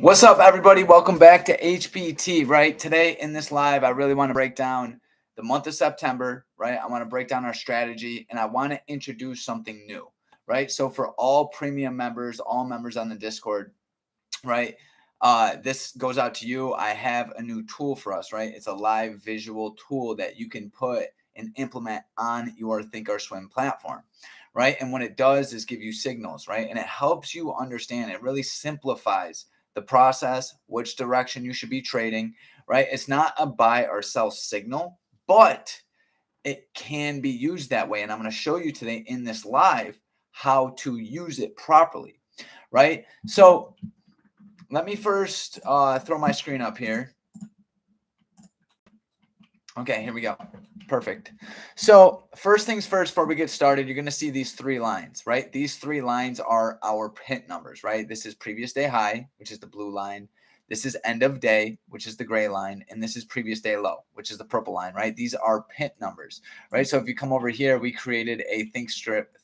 What's up, everybody? Welcome back to HPT, right? Today in this live, I really want to break down the month of September, right? I want to break down our strategy, and I want to introduce something new, right? So for all premium members, all members on the Discord, right? This goes out to you. I have a new tool for us, right? It's a live visual tool that you can put and implement on your Thinkorswim platform, right? And what it does is give you signals, right? And it helps you understand. It really simplifies the process, which direction you should be trading, right? It's not a buy or sell signal, but it can be used that way. And I'm going to show you today in this live how to use it properly, right? So let me first throw my screen up here. Okay, here we go. Perfect. So first things first, before we get started, you're going to see these three lines, right? These three lines are our pint numbers, right? This is previous day high, which is the blue line. This is end of day, which is the gray line. And this is previous day low, which is the purple line, right? These are pint numbers, right? So if you come over here, we created a think script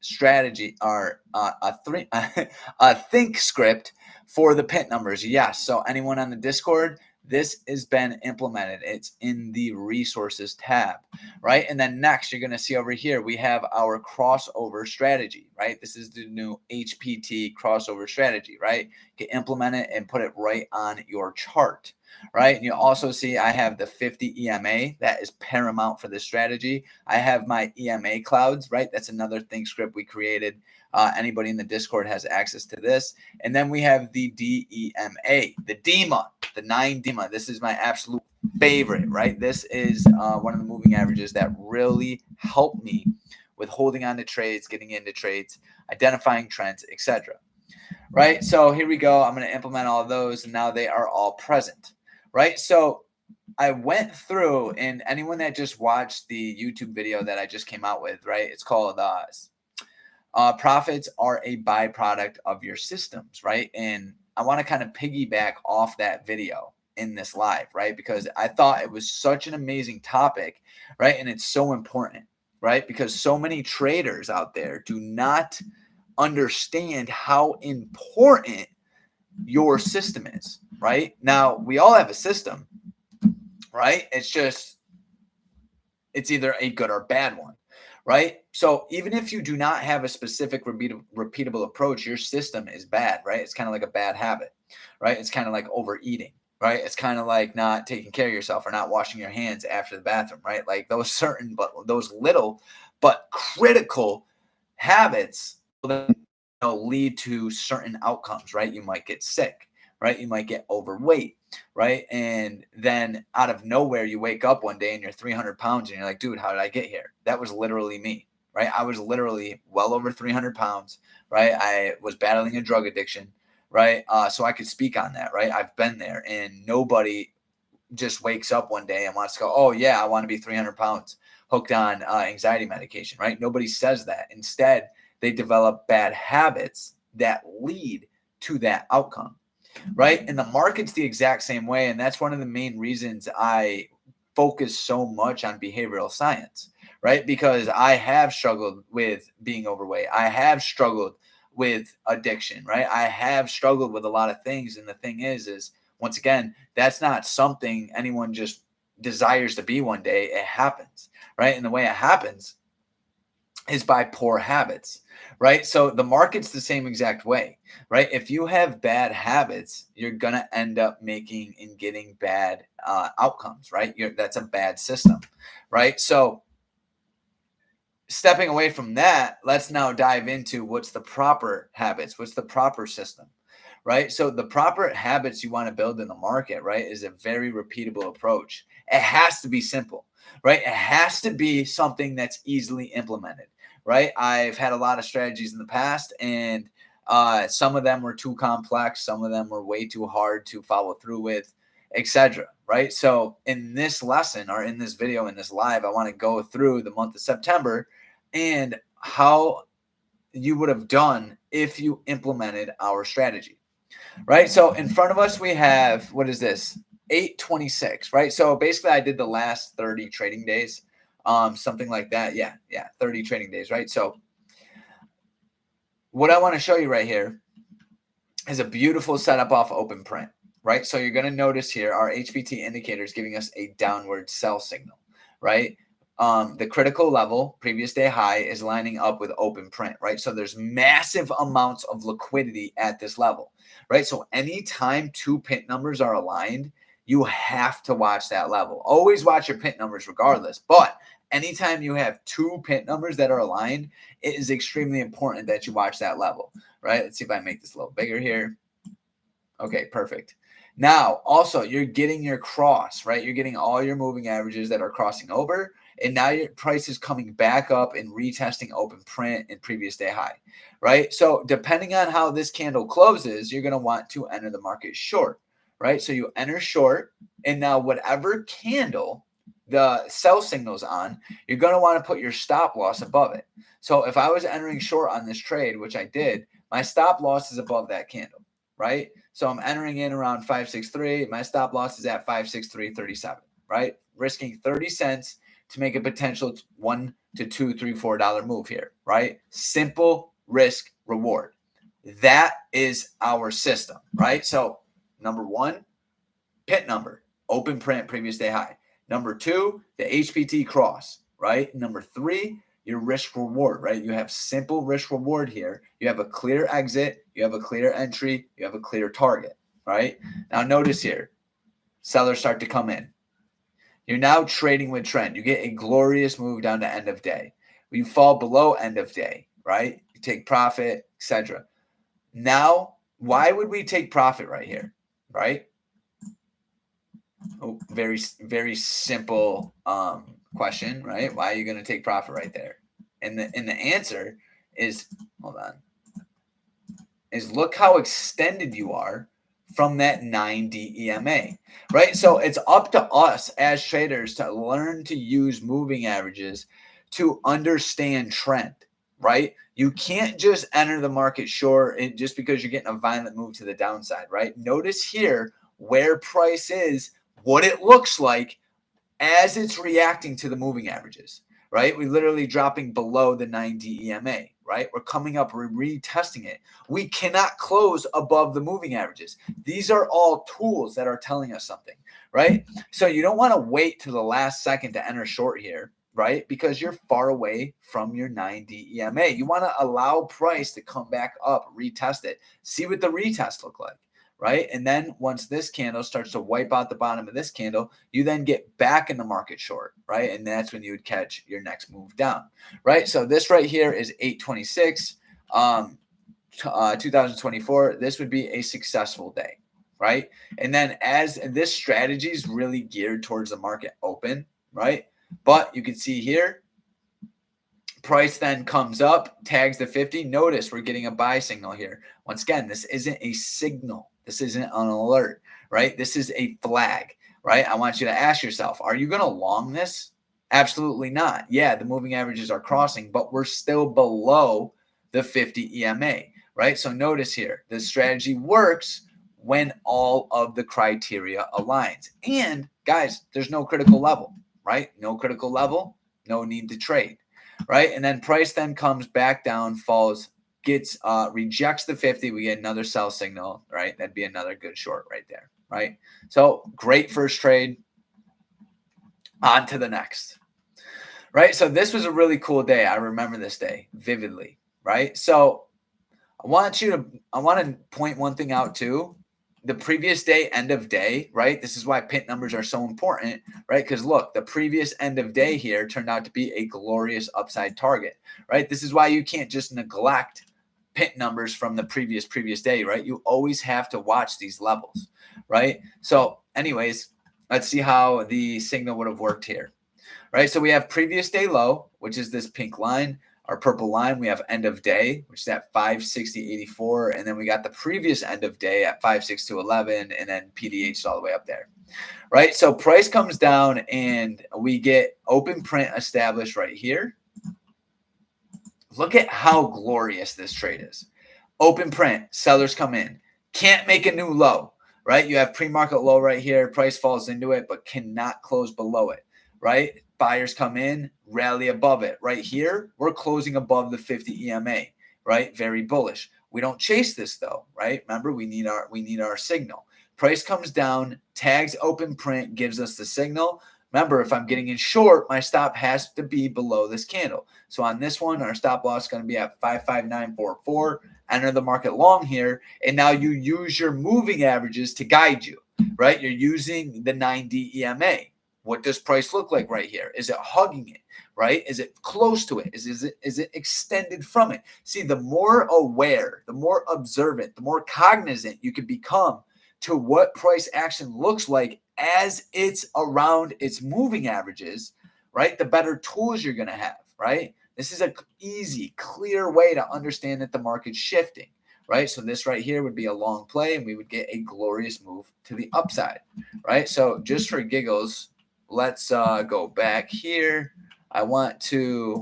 strategy, or a think script for the pint numbers. Yes. So anyone on the Discord, this has been implemented. It's in the resources tab, right? And then next, you're going to see over here, we have our crossover strategy, right? This is the new HPT crossover strategy, right? You can implement it and put it right on your chart, right? And you also see I have the 50 EMA. That is paramount for this strategy. I have my EMA clouds, right? That's another think script we created. Anybody in the Discord has access to this. And then we have the DEMA, the DEMA, the 9 DEMA. This is my absolute favorite, right? This is one of the moving averages that really help me with holding on to trades, getting into trades, identifying trends, etc. Right? So here we go. I'm going to implement all of those, and now they are all present, right? So I went through, and anyone that just watched the YouTube video that I just came out with, right? It's called profits are a byproduct of your systems, right? And I want to kind of piggyback off that video in this live, right? Because I thought it was such an amazing topic, right? And it's so important, right? Because so many traders out there do not understand how important your system is, right? Now, we all have a system, right? It's just, it's either a good or bad one, right? So even if you do not have a specific repeatable approach, your system is bad, right? It's kind of like a bad habit, right? It's kind of like overeating, right? It's kind of like not taking care of yourself or not washing your hands after the bathroom, right? Like those little but critical habits will then lead to certain outcomes, right? You might get sick, right? You might get overweight, right? And then out of nowhere, you wake up one day and you're 300 pounds and you're like, dude, how did I get here? That was literally me, right? I was literally well over 300 pounds, right? I was battling a drug addiction, right? So I could speak on that, right? I've been there, and nobody just wakes up one day and wants to go, oh yeah, I want to be 300 pounds hooked on anxiety medication, right? Nobody says that. Instead, they develop bad habits that lead to that outcome, right? And the market's the exact same way. And that's one of the main reasons I focus so much on behavioral science, right? Because I have struggled with being overweight. I have struggled with addiction, right? I have struggled with a lot of things. And the thing is once again, that's not something anyone just desires to be one day. It happens, right? And the way it happens is by poor habits, right? So the market's the same exact way, right? If you have bad habits, you're going to end up making and getting bad outcomes, right? That's a bad system, right? So stepping away from that, let's now dive into what's the proper habits, what's the proper system, right? So the proper habits you want to build in the market, right, is a very repeatable approach. It has to be simple, right? It has to be something that's easily implemented, right? I've had a lot of strategies in the past, and some of them were too complex. Some of them were way too hard to follow through with, etc. Right? So in this lesson, or in this video, in this live, I want to go through the month of September and how you would have done if you implemented our strategy, right? So in front of us, we have, what is this? 826, right? So basically I did the last 30 trading days, something like that. Yeah, 30 trading days, right? So what I want to show you right here is a beautiful setup off open print, right? So you're going to notice here our HPT indicator is giving us a downward sell signal, right? The critical level, previous day high, is lining up with open print, right? So there's massive amounts of liquidity at this level, right? So anytime two pin numbers are aligned, you have to watch that level. Always watch your pin numbers regardless, but anytime you have two pin numbers that are aligned, it is extremely important that you watch that level, right? Let's see if I make this a little bigger here. Okay, perfect. Now, also, you're getting your cross, right? You're getting all your moving averages that are crossing over, and now your price is coming back up and retesting open print and previous day high, right? So depending on how this candle closes, you're going to want to enter the market short, right? So you enter short, and now whatever candle the sell signal's on, you're going to want to put your stop loss above it. So if I was entering short on this trade, which I did, my stop loss is above that candle, right? So I'm entering in around 563. My stop loss is at 563.37, right? Risking 30 cents to make a potential $1 to $2, $3, $4 move here, right? Simple risk reward. That is our system, right? So number one, pit number, open print, previous day high. Number two, the HPT cross, right? Number three, your risk reward, right? You have simple risk reward here. You have a clear exit, you have a clear entry, you have a clear target, right? Now notice here, sellers start to come in. You're now trading with trend. You get a glorious move down to end of day. You fall below end of day, right? You take profit, etc. Now, why would we take profit right here, right? Oh, very, very simple question, right? Why are you going to take profit right there? And the answer is, hold on, is look how extended you are from that 9D EMA, right? So it's up to us as traders to learn to use moving averages to understand trend, right? You can't just enter the market short just because you're getting a violent move to the downside, right? Notice here where price is, what it looks like as it's reacting to the moving averages, right? We're literally dropping below the 9D EMA, right? We're coming up, we're retesting it. We cannot close above the moving averages. These are all tools that are telling us something, right? So you don't want to wait to the last second to enter short here, right? Because you're far away from your 9D EMA. You want to allow price to come back up, retest it, see what the retest look like, right? And then once this candle starts to wipe out the bottom of this candle, you then get back in the market short, right? And that's when you would catch your next move down, right? So this right here is 8/26, 2024. This would be a successful day, right? And then as this strategy is really geared towards the market open, right? But you can see here, price then comes up, tags the 50. Notice we're getting a buy signal here. Once again, this isn't a signal. This isn't an alert, right? This is a flag, right? I want you to ask yourself, are you going to long this? Absolutely not. Yeah, the moving averages are crossing, but we're still below the 50 EMA, right? So notice here, the strategy works when all of the criteria aligns. And guys, there's no critical level, right? No critical level, no need to trade, right? And then price then comes back down, falls, gets rejects the 50. We get another sell signal, right? That'd be another good short right there, right? So great first trade. On to the next, right? So this was a really cool day. I remember this day vividly, right? So I want to point one thing out too. The previous day, end of day, right? This is why pin numbers are so important, right? Because look, the previous end of day here turned out to be a glorious upside target, right? This is why you can't just neglect pin numbers from the previous day, right? You always have to watch these levels, right? So anyways, let's see how the signal would have worked here, right? So we have previous day low, which is this pink line. Our purple line, we have end of day, which is at 560.84. And then we got the previous end of day at 562.11, and then PDH all the way up there, right? So price comes down and we get open print established right here. Look at how glorious this trade is. Open print, sellers come in, can't make a new low, right? You have pre-market low right here. Price falls into it, but cannot close below it, right? Buyers come in, rally above it. Right here, we're closing above the 50 EMA, right? Very bullish. We don't chase this though, right? Remember, we need our signal. Price comes down, tags open print, gives us the signal. Remember, if I'm getting in short, my stop has to be below this candle. So on this one, our stop loss is going to be at 55944. Enter the market long here, and now you use your moving averages to guide you, right? You're using the 9D EMA. What does price look like right here? Is it hugging it, right? Is it close to it? Is it extended from it? See, the more aware, the more observant, the more cognizant you can become to what price action looks like as it's around its moving averages, right? The better tools you're going to have, right? This is an easy, clear way to understand that the market's shifting, right? So this right here would be a long play, and we would get a glorious move to the upside, right? So just for giggles, let's go back here. I want to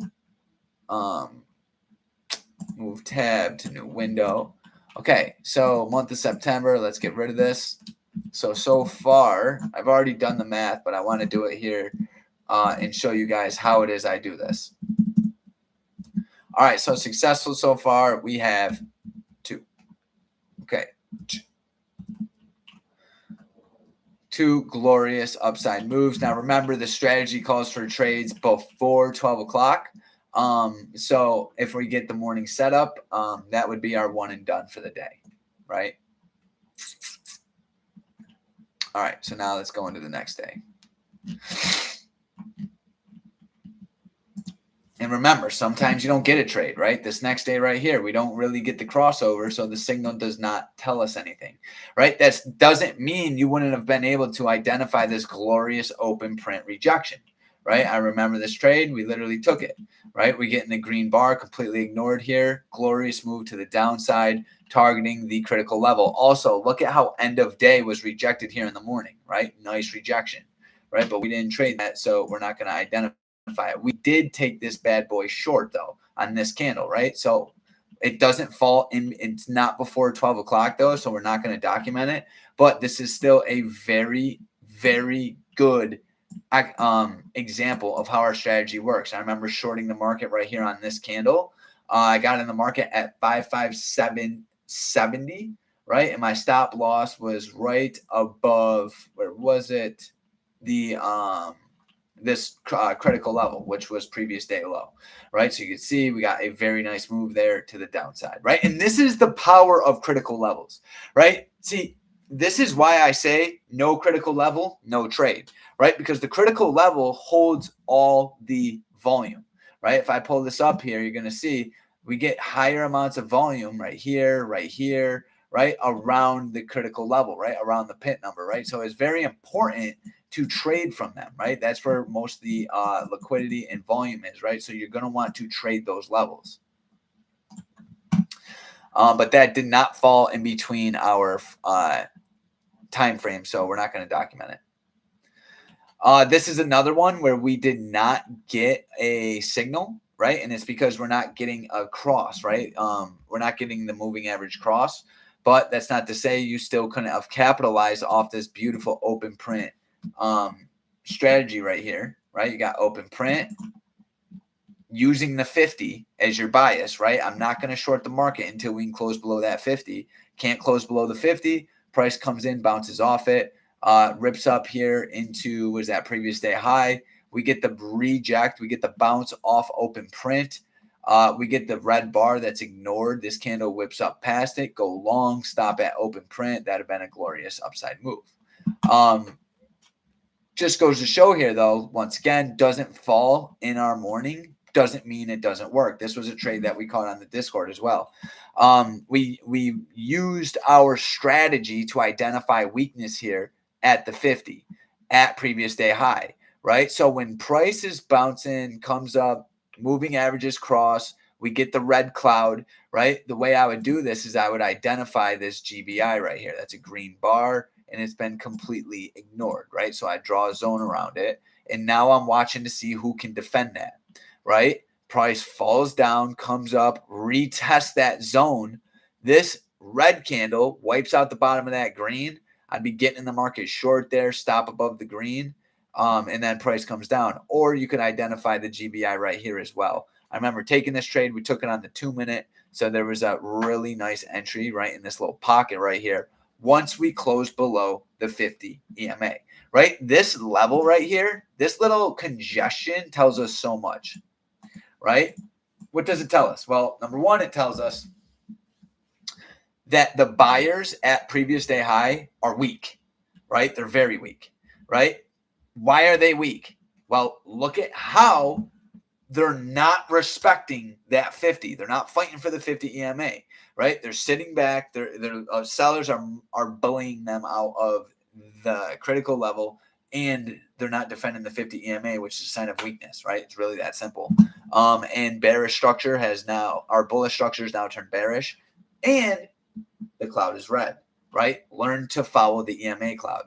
move tab to new window. Okay, so month of September, let's get rid of this. So far, I've already done the math, but I want to do it here and show you guys how it is I do this. All right, so successful so far, we have 2. Okay. 2 glorious upside moves. Now, remember, the strategy calls for trades before 12 o'clock. So if we get the morning setup, that would be our one and done for the day, right? All right, so now let's go into the next day. And remember, sometimes you don't get a trade, right? This next day right here, we don't really get the crossover, so the signal does not tell us anything, right? That doesn't mean you wouldn't have been able to identify this glorious open print rejection, right? I remember this trade. We literally took it, right? We get in the green bar, completely ignored here. Glorious move to the downside, targeting the critical level. Also, look at how end of day was rejected here in the morning, right? Nice rejection, right? But we didn't trade that, so we're not going to identify it. We did take this bad boy short though on this candle, right? So it doesn't fall in. It's not before 12 o'clock though, so we're not going to document it. But this is still a very, very good example of how our strategy works. I remember shorting the market right here on this candle. I got in the market at 557.70, right? And my stop loss was right above, where was it? The this critical level, which was previous day low, right? So you can see we got a very nice move there to the downside, right? And this is the power of critical levels, right? See, this is why I say no critical level, no trade, right? Because the critical level holds all the volume, right? If I pull this up here, you're going to see we get higher amounts of volume right here, right around the critical level, right around the pit number, right? So it's very important to trade from them, right? That's where most of the liquidity and volume is, right? So you're going to want to trade those levels. But that did not fall in between our time frame, so we're not going to document it. This is another one where we did not get a signal, right? And it's because we're not getting a cross, right? We're not getting the moving average cross, but that's not to say you still couldn't have capitalized off this beautiful open print strategy right here, right? You got open print using the 50 as your bias, right? I'm not going to short the market until we can close below that 50. Can't close below the 50. Price comes in, bounces off it, rips up here into, what is that, previous day high. We get the reject. We get the bounce off open print. We get the red bar that's ignored. This candle whips up past it, go long, stop at open print. That would have been a glorious upside move. Just goes to show here, though, once again, doesn't fall in our morning, doesn't mean it doesn't work. This was a trade that we caught on the Discord as well. We used our strategy to identify weakness here at the 50, at previous day high, right? So when price is bouncing, comes up, moving averages cross, we get the red cloud, right? The way I would do this is I would identify this GBI right here. That's a green bar, and it's been completely ignored, right? So I draw a zone around it, and now I'm watching to see who can defend that, right? Price falls down, comes up, retests that zone. This red candle wipes out the bottom of that green. I'd be getting in the market short there, stop above the green, and then price comes down. Or you could identify the GBI right here as well. I remember taking this trade. We took it on the 2-minute. So there was a really nice entry right in this little pocket right here. Once we close below the 50 EMA, right? This level right here, this little congestion tells us so much, right? What does it tell us? Well, number one, it tells us that the buyers at previous day high are weak, right? They're very weak, right? Why are they weak? Well, look at how they're not respecting that 50. They're not fighting for the 50 EMA, right? They're sitting back. Their sellers are bullying them out of the critical level, and they're not defending the 50 EMA, which is a sign of weakness, right? It's really that simple. And bearish structure our bullish structure is now turned bearish, and the cloud is red, right? Learn to follow the EMA cloud.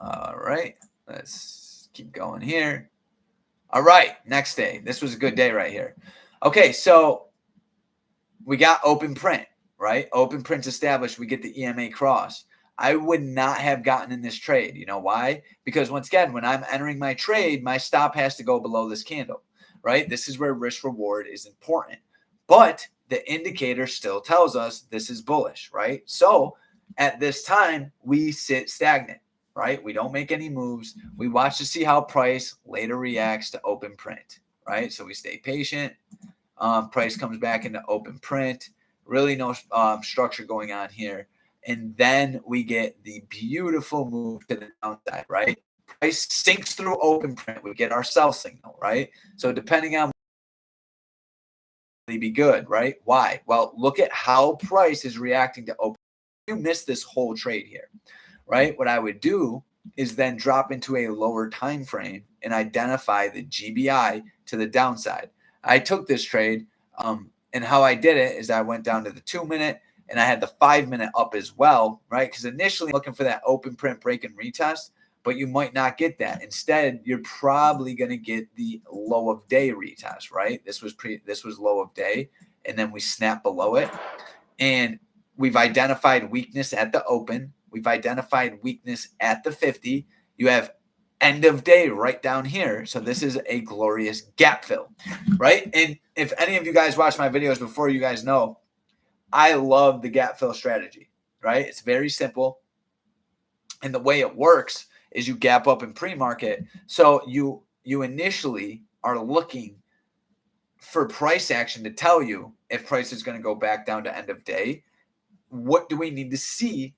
All right, let's keep going here. All right, next day. This was a good day right here. Okay, so we got open print, right? Open print established. We get the EMA cross. I would not have gotten in this trade. You know why? Because once again, when I'm entering my trade, my stop has to go below this candle, right? This is where risk reward is important. But the indicator still tells us this is bullish, right? So at this time, we sit stagnant, right? We don't make any moves. We watch to see how price later reacts to open print, right? So we stay patient. Price comes back into open print. Really no structure going on here. And then we get the beautiful move to the downside, right? Price sinks through open print. We get our sell signal, right? So depending on be good, right? Why? Well, look at how price is reacting to open. You missed this whole trade here, right? What I would do is then drop into a lower time frame and identify the GBI to the downside. I took this trade, and how I did it is I went down to the 2-minute and I had the 5-minute up as well, right? Because initially looking for that open print break and retest, but you might not get that. Instead, you're probably going to get the low of day retest, right? This was low of day, and then we snap below it. And we've identified weakness at the open. We've identified weakness at the 50. You have end of day right down here. So this is a glorious gap fill, right? And if any of you guys watch my videos before, you guys know I love the gap fill strategy, right? It's very simple. And the way it works is you gap up in pre-market. So you initially are looking for price action to tell you if price is going to go back down to end of day. What do we need to see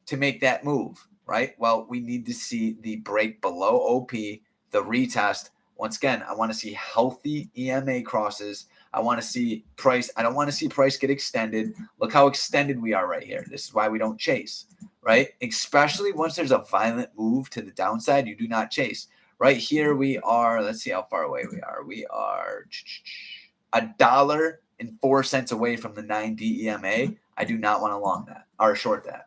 to make that move, right? Well, we need to see the break below OP, the retest. Once again, I want to see healthy EMA crosses. I want to see price. I don't want to see price get extended. Look how extended we are right here. This is why we don't chase, right? Especially once there's a violent move to the downside, you do not chase. Right here we are. Let's see how far away we are. We are $1.04 away from the 9D EMA. I do not want to long that or short that,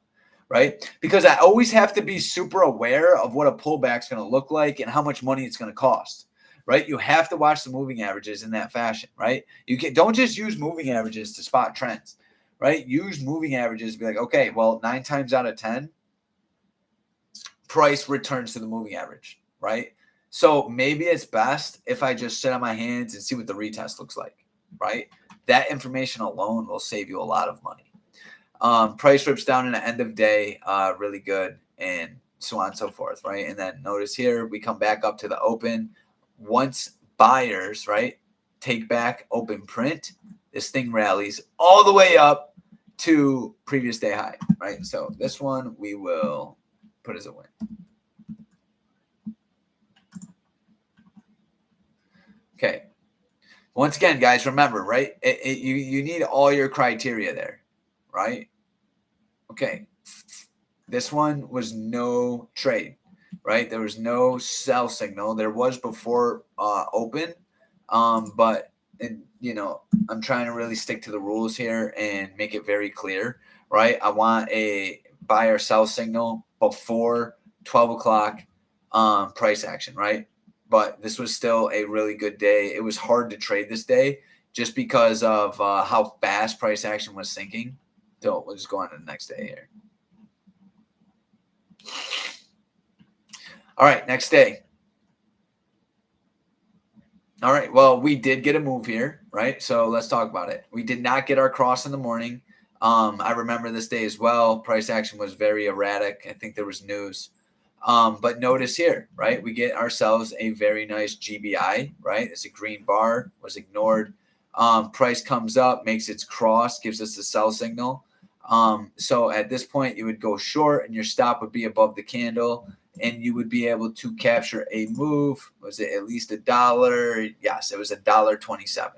right? Because I always have to be super aware of what a pullback is going to look like and how much money it's going to cost, right? You have to watch the moving averages in that fashion, right? Don't just use moving averages to spot trends, right? Use moving averages to be like, okay, well, 9 times out of 10, price returns to the moving average, right? So maybe it's best if I just sit on my hands and see what the retest looks like, right? That information alone will save you a lot of money. Price rips down in the end of day, really good, and so on and so forth, right? And then notice here, we come back up to the open. Once buyers, right, take back open print, this thing rallies all the way up to previous day high, right? So this one we will put as a win. Okay. Once again, guys, remember, right? You need all your criteria there, right? Okay. This one was no trade, right? There was no sell signal. There was before open, but I'm trying to really stick to the rules here and make it very clear, right? I want a buy or sell signal before 12 o'clock price action, right? But this was still a really good day. It was hard to trade this day just because of how fast price action was sinking. So we'll just go on to the next day here. All right, next day. All right. Well, we did get a move here, right? So let's talk about it. We did not get our cross in the morning. I remember this day as well. Price action was very erratic. I think there was news. But notice here, right? We get ourselves a very nice GBI, right? It's a green bar, was ignored. Price comes up, makes its cross, gives us the sell signal. So at this point, you would go short and your stop would be above the candle and you would be able to capture a move. Was it at least $1? Yes, it was $1.27,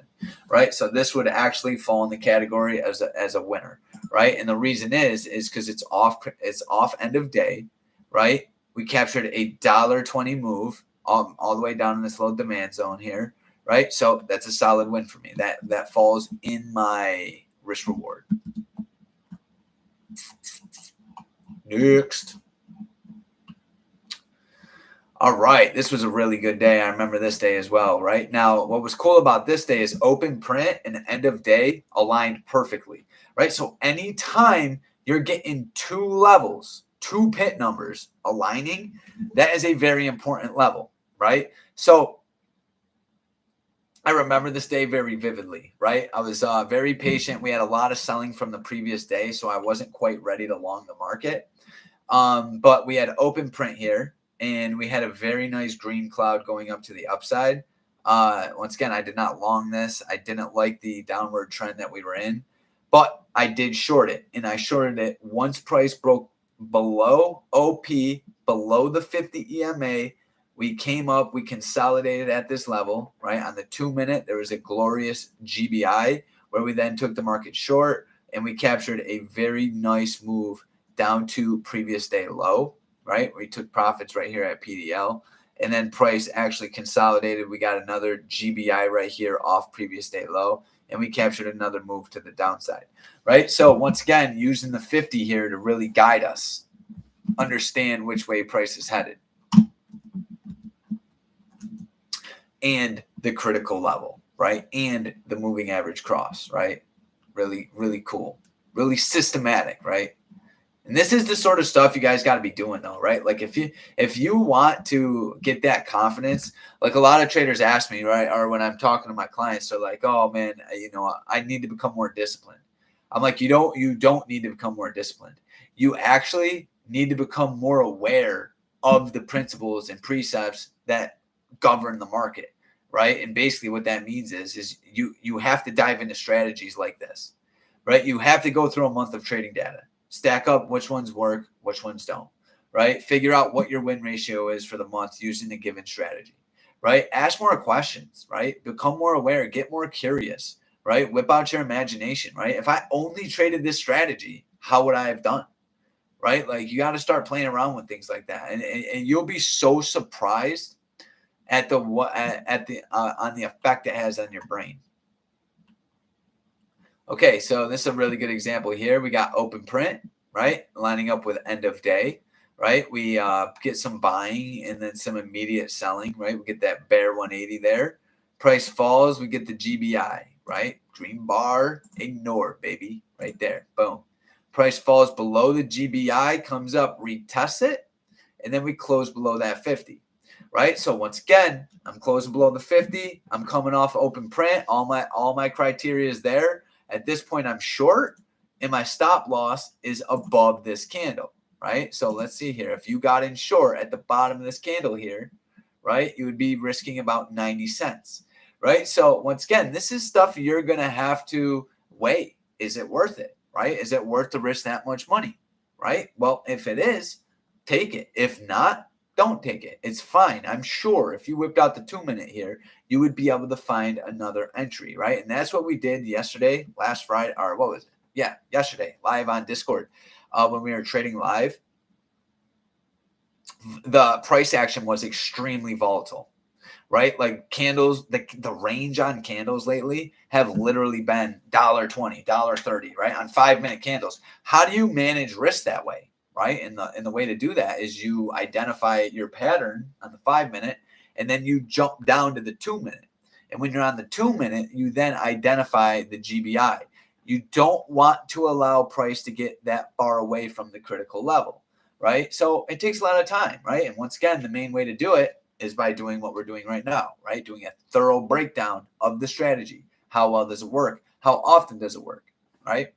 right? So this would actually fall in the category as a winner, right? And the reason is because it's off end of day, right? We captured a $1.20 move all the way down in this low demand zone here, right? So that's a solid win for me. That falls in my risk reward. Next. All right, this was a really good day. I remember this day as well, right? Now, what was cool about this day is open print and end of day aligned perfectly, right? So anytime you're getting two levels, two pit numbers aligning, that is a very important level, right? So I remember this day very vividly, right? I was very patient. We had a lot of selling from the previous day, so I wasn't quite ready to long the market. But we had open print here, and we had a very nice green cloud going up to the upside. Once again, I did not long this. I didn't like the downward trend that we were in, but I did short it, and I shorted it once price broke below OP, below the 50 EMA. We came up, we consolidated at this level, right? On the 2-minute, there was a glorious GBI where we then took the market short and we captured a very nice move down to previous day low, right? We took profits right here at PDL. And then price actually consolidated. We got another GBI right here off previous day low. And we captured another move to the downside, right? So once again, using the 50 here to really guide us, understand which way price is headed. And the critical level, right? And the moving average cross, right? Really, really cool. Really systematic, right? And this is the sort of stuff you guys got to be doing though, right? Like if you want to get that confidence, like a lot of traders ask me, right? Or when I'm talking to my clients, they're like, "Oh man, I need to become more disciplined." I'm like, you don't need to become more disciplined. You actually need to become more aware of the principles and precepts that govern the market, right? And basically what that means is you have to dive into strategies like this, right? You have to go through a month of trading data, stack up which ones work, which ones don't, right? Figure out what your win ratio is for the month using a given strategy, right? Ask more questions, right? Become more aware, get more curious, right? Whip out your imagination, right? If I only traded this strategy, how would I have done? Right? Like you got to start playing around with things like that. And you'll be so surprised at the on the effect it has on your brain. Okay, so this is a really good example here. We got open print, right? Lining up with end of day, right? We get some buying and then some immediate selling, right? We get that bear 180 there. Price falls, we get the GBI, right? Green bar, ignore, baby, right there. Boom. Price falls below the GBI, comes up, retests it, and then we close below that 50. Right. So once again, I'm closing below the 50. I'm coming off open print. All my criteria is there. At this point, I'm short and my stop loss is above this candle. Right. So let's see here. If you got in short at the bottom of this candle here, right, you would be risking about 90 cents. Right. So once again, this is stuff you're going to have to weigh. Is it worth it? Right. Is it worth to risk that much money? Right. Well, if it is, take it. If not, don't take it. It's fine. I'm sure if you whipped out the 2-minute here, you would be able to find another entry, right? And that's what we did yesterday, last Friday, or what was it? Yeah, yesterday, live on Discord. When we were trading live, the price action was extremely volatile, right? Like candles, the range on candles lately have literally been $1.20, $1.30, right? On 5-minute candles. How do you manage risk that way? Right. And the way to do that is you identify your pattern on the 5-minute and then you jump down to the 2-minute. And when you're on the 2-minute, you then identify the GBI. You don't want to allow price to get that far away from the critical level. Right. So it takes a lot of time. Right. And once again, the main way to do it is by doing what we're doing right now, right? Doing a thorough breakdown of the strategy. How well does it work? How often does it work, right?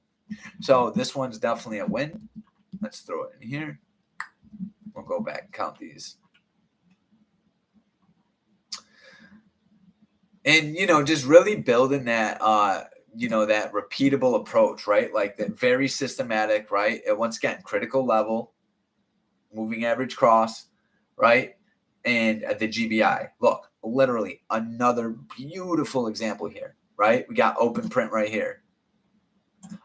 So this one's definitely a win. Let's throw it in here. We'll go back and count these. And, just really building that, that repeatable approach, right? Like that very systematic, right? And once again, critical level, moving average cross, right? And the GBI. Look, literally another beautiful example here, right? We got open print right here.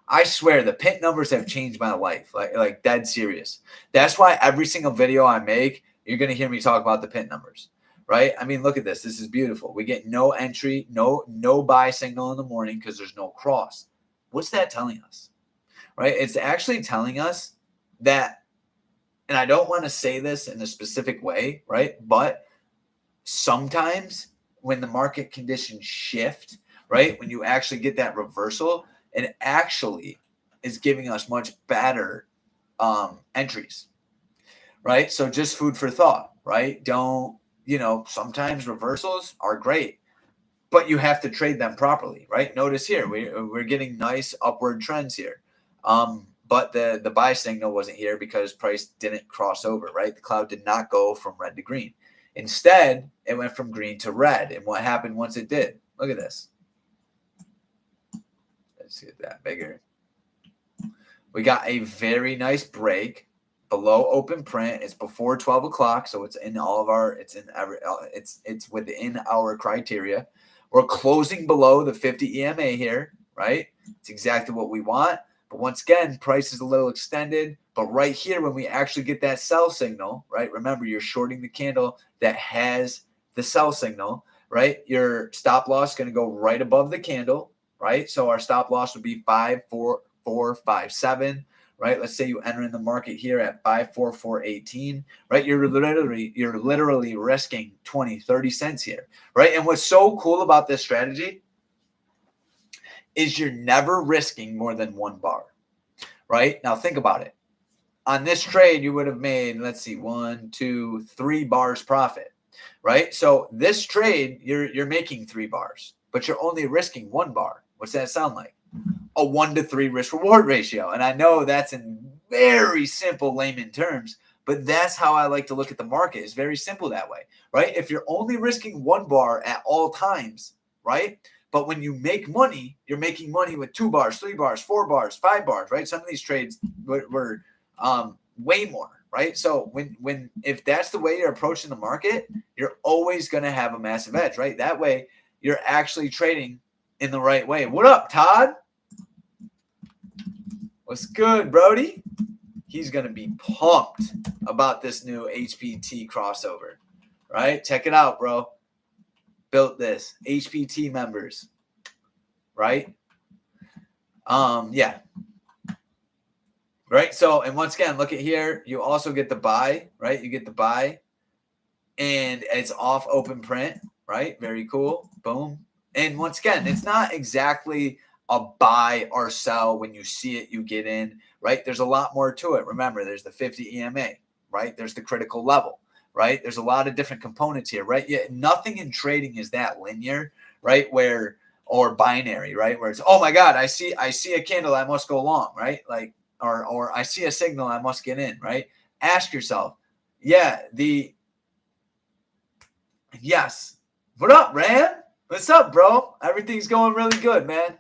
I swear the pint numbers have changed my life, like dead serious. That's why every single video I make, you're going to hear me talk about the pint numbers, right? I mean, look at this. This is beautiful. We get no entry, no buy signal in the morning because there's no cross. What's that telling us, right? It's actually telling us that, and I don't want to say this in a specific way, right? But sometimes when the market conditions shift, right? When you actually get that reversal, it actually is giving us much better entries, right? So just food for thought, right? Don't, sometimes reversals are great, but you have to trade them properly, right? Notice here, we're getting nice upward trends here. But the buy signal wasn't here because price didn't cross over, right? The cloud did not go from red to green. Instead, it went from green to red. And what happened once it did? Look at this. Let's get that bigger. We got a very nice break below open print. It's before 12 o'clock, so it's in all of our, it's within our criteria. We're closing below the 50 EMA here, right? It's exactly what we want. But once again, price is a little extended. But right here, when we actually get that sell signal, right? Remember, you're shorting the candle that has the sell signal, right? Your stop loss is going to go right above the candle, right? So our stop loss would be 54457, right? Let's say you enter in the market here at 54418, right? You're literally risking 20, 30 cents here, right? And what's so cool about this strategy is you're never risking more than one bar, right? Now think about it. On this trade, you would have made, let's see, 1, 2, 3 bars profit, right? So this trade, you're making 3 bars, but you're only risking 1 bar. What's that sound like? A 1 to 3 risk reward ratio. And I know that's in very simple layman terms, but that's how I like to look at the market. It's very simple that way, right? If you're only risking 1 bar at all times, right? But when you make money, you're making money with 2 bars, 3 bars, 4 bars, 5 bars, right? Some of these trades were way more, right? So if that's the way you're approaching the market, you're always going to have a massive edge, right? That way you're actually trading in the right way. What up, Todd? What's good, Brody? He's going to be pumped about this new HPT crossover, right? Check it out, bro. Built this. HPT members, right? Yeah. Right. So, and once again, look at here. You also get the buy, right? You get the buy and it's off open print, right? Very cool. Boom. And once again, it's not exactly a buy or sell. When you see it, you get in, right? There's a lot more to it. Remember, there's the 50 EMA, right? There's the critical level, right? There's a lot of different components here, right? Yeah, nothing in trading is that linear, right? Or binary, right? Where it's, oh my God, I see a candle, I must go long, right? Like, or I see a signal, I must get in, right? Ask yourself, yes. What up, Ram? What's up, bro? Everything's going really good, man.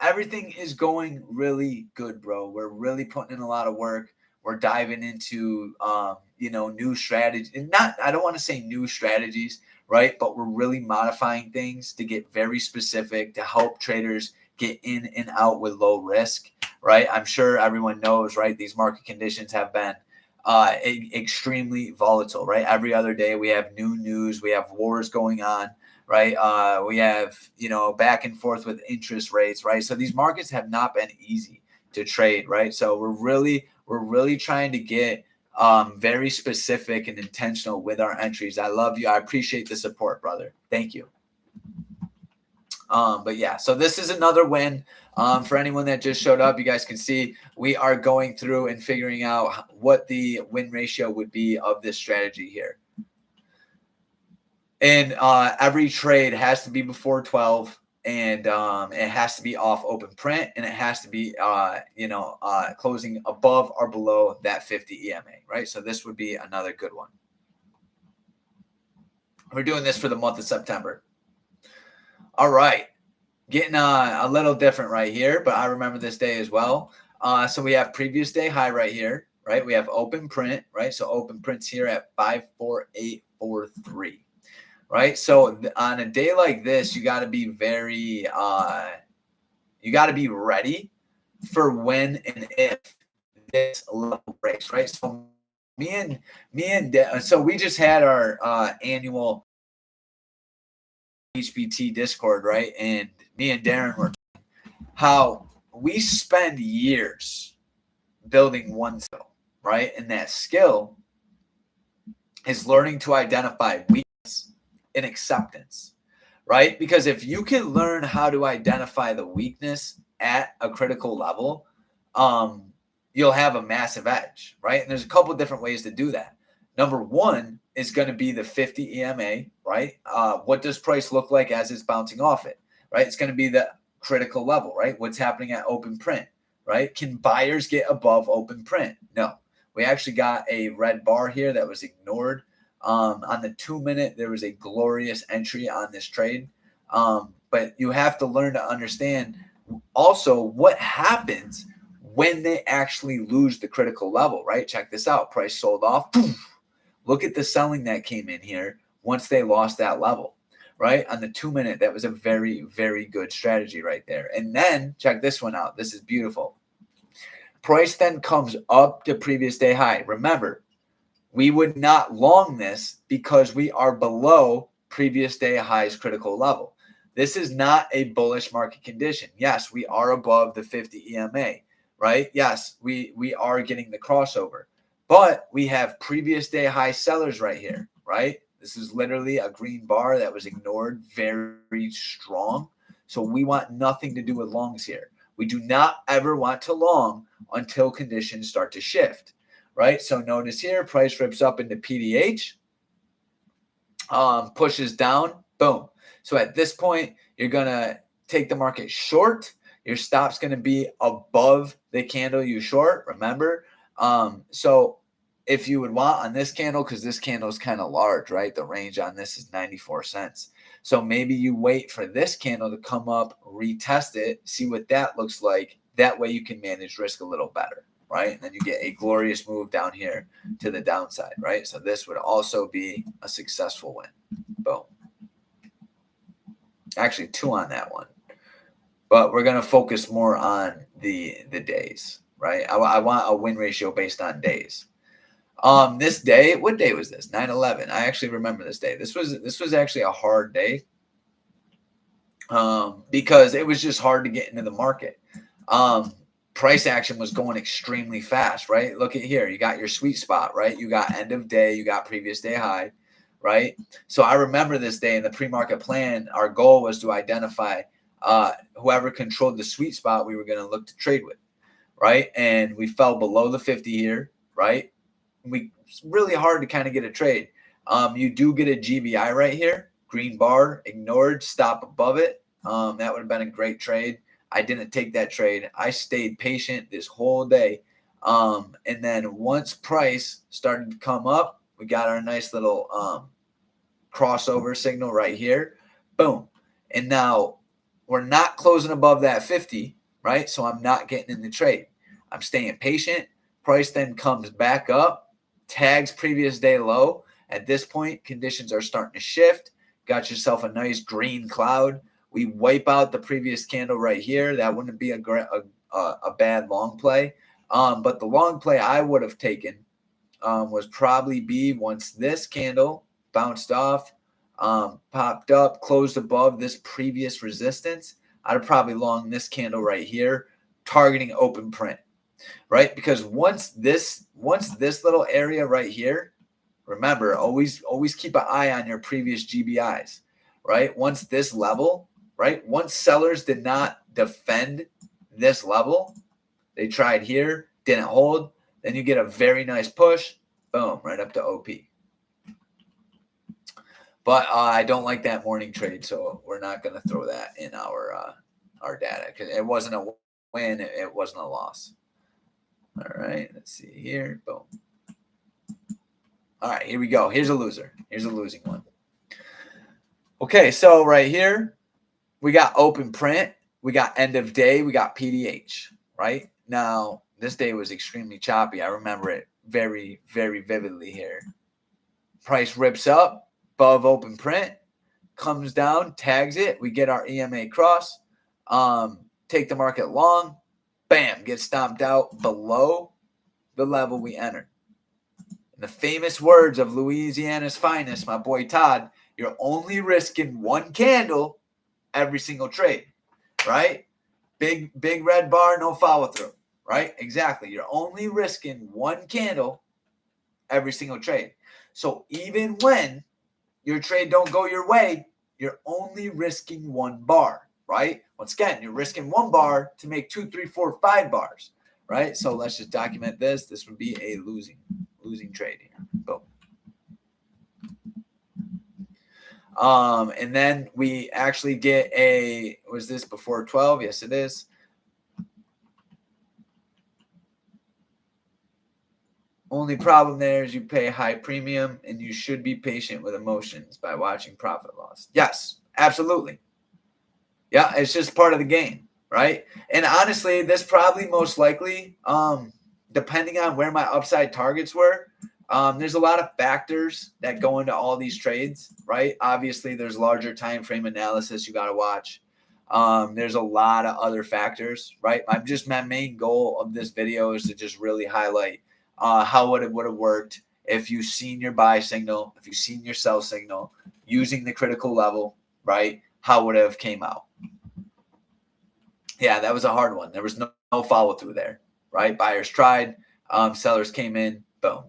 Everything is going really good, bro. We're really putting in a lot of work. We're diving into, new strategies. And I don't want to say new strategies, right? But we're really modifying things to get very specific to help traders get in and out with low risk, right? I'm sure everyone knows, right? These market conditions have been extremely volatile, right? Every other day we have new news. We have wars going on, right? We have, back and forth with interest rates, right? So these markets have not been easy to trade, right? So we're really trying to get very specific and intentional with our entries. I love you. I appreciate the support, brother. Thank you. But yeah, so this is another win. For anyone that just showed up, you guys can see we are going through and figuring out what the win ratio would be of this strategy here. And every trade has to be before 12, and it has to be off open print, and it has to be closing above or below that 50 EMA, right? So this would be another good one. We're doing this for the month of September. All right. Getting a little different right here, but I remember this day as well. So we have previous day high right here, right? We have open print, right? So open print's here at 54843, right? So on a day like this, you got to be very, you got to be ready for when and if this level breaks, right? So so we just had our annual HPT Discord, right? And me and Darren were how we spend years building one skill, right? And that skill is learning to identify weakness and acceptance, right? Because if you can learn how to identify the weakness at a critical level, you'll have a massive edge, right? And there's a couple of different ways to do that. Number one is going to be the 50 EMA, right? What does price look like as it's bouncing off it, right? It's going to be the critical level, right? What's happening at open print, right? Can buyers get above open print? No. We actually got a red bar here that was ignored. On the 2-minute, there was a glorious entry on this trade. But you have to learn to understand also what happens when they actually lose the critical level, right? Check this out. Price sold off. Look at the selling that came in here once they lost that level, right? On the 2-minute, that was a very, very good strategy right there. And then check this one out. This is beautiful. Price then comes up to previous day high. Remember, we would not long this because we are below previous day high's critical level. This is not a bullish market condition. Yes, we are above the 50 EMA, right? Yes, we are getting the crossover. But we have previous day high sellers right here, right? This is literally a green bar that was ignored, very strong. So we want nothing to do with longs here. We do not ever want to long until conditions start to shift, right? So notice here, price rips up into PDH, pushes down, boom. So at this point, you're going to take the market short. Your stop's going to be above the candle you short, remember? So if you would want on this candle, because this candle is kind of large, right? The range on this is 94 cents. So maybe you wait for this candle to come up, retest it, see what that looks like. That way you can manage risk a little better, right? And then you get a glorious move down here to the downside, right? So this would also be a successful win. Boom. Actually, 2 on that one. But we're going to focus more on the days, right? I want a win ratio based on days. This day, what day was this? 9/11. I actually remember this day. This was actually a hard day. Because it was just hard to get into the market. Price action was going extremely fast, right? Look at here. You got your sweet spot, right? You got end of day, you got previous day high, right? So I remember this day in the pre-market plan, our goal was to identify whoever controlled the sweet spot we were going to look to trade with, right? And we fell below the 50 here, right? It's really hard to kind of get a trade. You do get a GBI right here, green bar, ignored, stop above it. That would have been a great trade. I didn't take that trade. I stayed patient this whole day. And then once price started to come up, we got our nice little crossover signal right here. Boom. And now we're not closing above that 50, right? So I'm not getting in the trade. I'm staying patient. Price then comes back up, tags previous day low. At this point, conditions are starting to shift. Got yourself a nice green cloud. We wipe out the previous candle right here. That wouldn't be a bad long play. But the long play I would have taken was probably be once this candle bounced off, popped up, closed above this previous resistance. I'd have probably long this candle right here, targeting open print, right? Because once this little area right here, remember, always keep an eye on your previous GBIs, right? Once this level, right? Once sellers did not defend this level, they tried here, didn't hold, then you get a very nice push, boom, right up to OP. But I don't like that morning trade, so we're not going to throw that in our data because it wasn't a win, it wasn't a loss. All right, let's see here. Boom. All right, here we go. Here's a loser. Here's a losing one. Okay, so right here, we got open print, we got end of day, we got PDH, right? Now, this day was extremely choppy. I remember it very, very vividly here. Price rips up above open print, comes down, tags it. We get our EMA cross, take the market long, bam, get stomped out below the level we entered. In the famous words of Louisiana's finest, my boy Todd, you're only risking one candle every single trade, right? Big red bar, no follow through, right? Exactly. You're only risking one candle every single trade. So even when your trade don't go your way, you're only risking one bar, right? Once again, you're risking one bar to make 2, 3, 4, 5 bars, right? So let's just document this. This would be a losing trade here. Boom. And then we actually get a, was this before 12? Yes, it is. Only problem there is you pay high premium and you should be patient with emotions by watching profit loss. Yes, absolutely. Yeah, it's just part of the game, right? And honestly, this probably most likely, depending on where my upside targets were, there's a lot of factors that go into all these trades, right? Obviously, there's larger time frame analysis you got to watch. There's a lot of other factors, right? My main goal of this video is to just really highlight how it would have worked if you've seen your buy signal, if you've seen your sell signal, using the critical level, right? How would it have came out? Yeah, that was a hard one. There was no follow through there, right? Buyers tried, sellers came in, boom,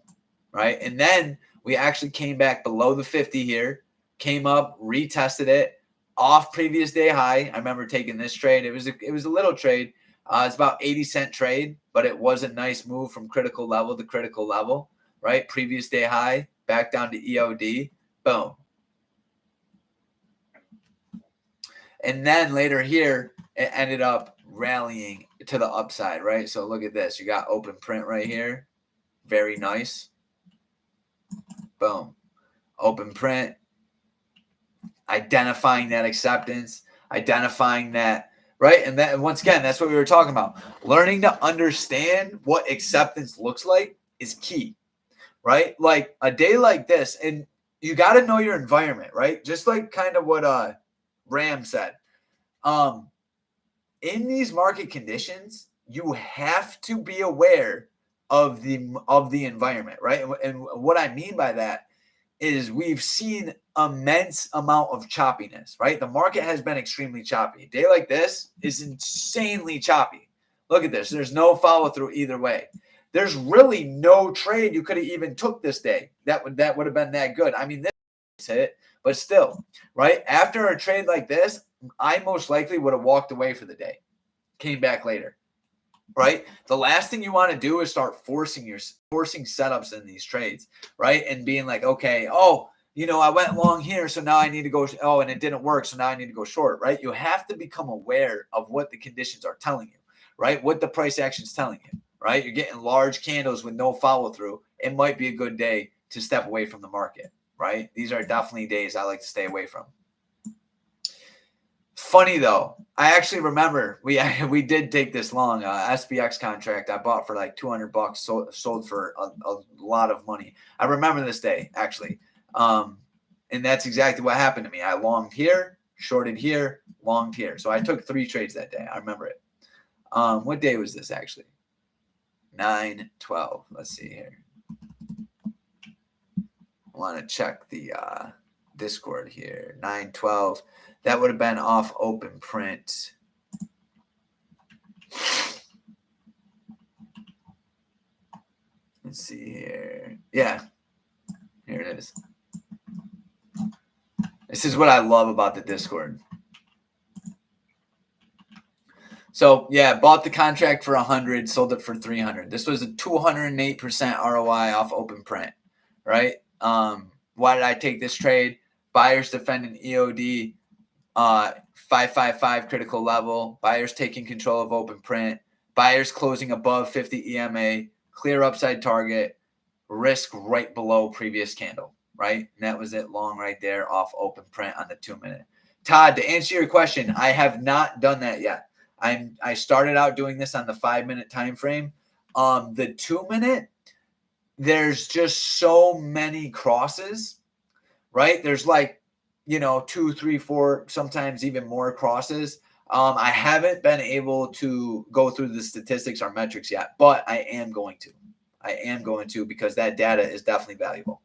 right? And then we actually came back below the 50 here, came up, retested it off previous day high. I remember taking this trade. It was a little trade. It's about 80-cent trade, but it was a nice move from critical level to critical level, right? Previous day high, back down to EOD, boom. And then later here, it ended up rallying to the upside, right? So look at this. You got open print right here. Very nice. Boom. Open print. Identifying that acceptance, identifying that, right? And that, once again, that's what we were talking about. Learning to understand what acceptance looks like is key, right? Like a day like this, and you got to know your environment, right? Just like kind of what Ram said. In these market conditions, you have to be aware of the environment, right? And what I mean by that is we've seen immense amount of choppiness, right? The market has been extremely choppy. A day like this is insanely choppy. Look at this. There's no follow through either way. There's really no trade you could have even took this day that would have been that good. I mean, this hit, but still, right? After a trade like this, I most likely would have walked away for the day, came back later, right? The last thing you want to do is start forcing setups in these trades, right? And being like, okay, oh, I went long here, so now I need to go. Oh, and it didn't work, so now I need to go short, right? You have to become aware of what the conditions are telling you, right? What the price action is telling you, right? You're getting large candles with no follow through. It might be a good day to step away from the market, right? These are definitely days I like to stay away from. Funny though, I actually remember we did take this long SPX contract. I bought for like $200, sold for a lot of money. I remember this day actually, and that's exactly what happened to me. I longed here, shorted here, longed here. So I took 3 trades that day. I remember it. What day was this actually? 9/12. Let's see here. I want to check the Discord here. 9/12. That would have been off open print. Let's see here. Yeah, here it is. This is what I love about the Discord. So yeah, bought the contract for 100, sold it for 300. This was a 208% ROI off open print, right? Why did I take this trade? Buyers defending EOD, 555 critical level. Buyers taking control of open print. Buyers closing above 50 EMA. Clear upside target. Risk right below previous candle, right? And that was it long right there off open print on the 2-minute. Todd, to answer your question, I have not done that yet. I started out doing this on the 5-minute time frame. The 2-minute, there's just so many crosses, right? There's like, 2, 3, 4, sometimes even more crosses. I haven't been able to go through the statistics or metrics yet, but I am going to. Because that data is definitely valuable.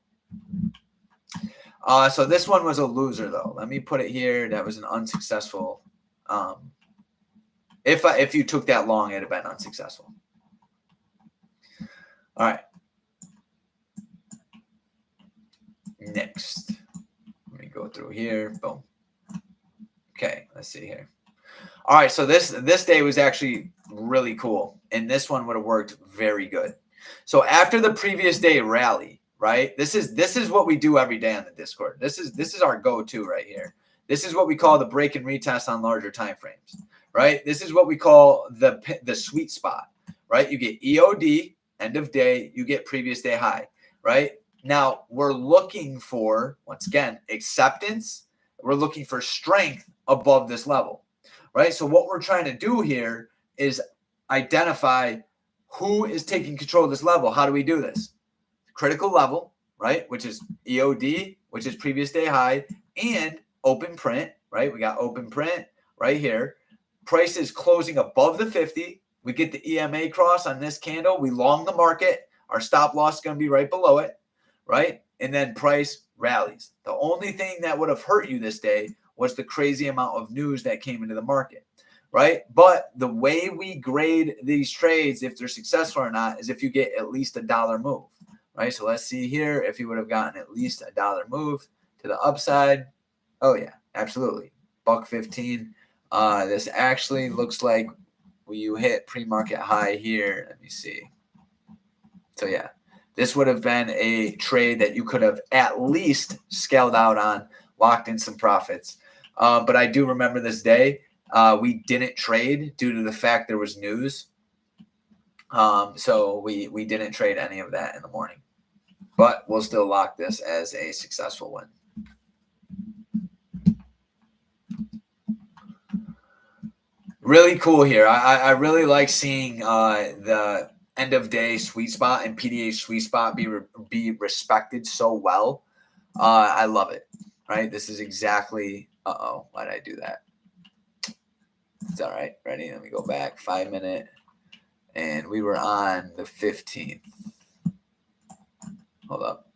So this one was a loser, though. Let me put it here. That was an unsuccessful. If you took that long, it'd have been unsuccessful. All right. Next, let me go through here. Boom. Okay, let's see here. All right, so this day was actually really cool, and this one would have worked very good. So after the previous day rally, right? This is what we do every day on the Discord. This is our go-to right here. This is what we call the break and retest on larger time frames, right? This is what we call the sweet spot, right? You get EOD, end of day, you get previous day high, right? Now we're looking for, once again, acceptance. We're looking for strength above this level, right? So what we're trying to do here is identify who is taking control of this level. How do we do this? Critical level, right? Which is EOD, which is previous day high, and open print, right? We got open print right here. Price is closing above the 50. We get the EMA cross on this candle. We long the market. Our stop loss is going to be right below it, right? And then price rallies. The only thing that would have hurt you this day was the crazy amount of news that came into the market, right? But the way we grade these trades, if they're successful or not, is if you get at least $1 move, right? So let's see here if you would have gotten at least $1 move to the upside. Oh yeah, absolutely. $1.15. This actually looks like you hit pre-market high here. Let me see. So yeah, this would have been a trade that you could have at least scaled out on, locked in some profits. But I do remember this day. We didn't trade due to the fact there was news. So we didn't trade any of that in the morning. But we'll still lock this as a successful win. Really cool here. I really like seeing the end of day sweet spot and PDA sweet spot be respected so well. I love it. Right? This is exactly. Why did I do that? It's all right. Ready? Let me go back 5-minute, and we were on the 15th. Hold up.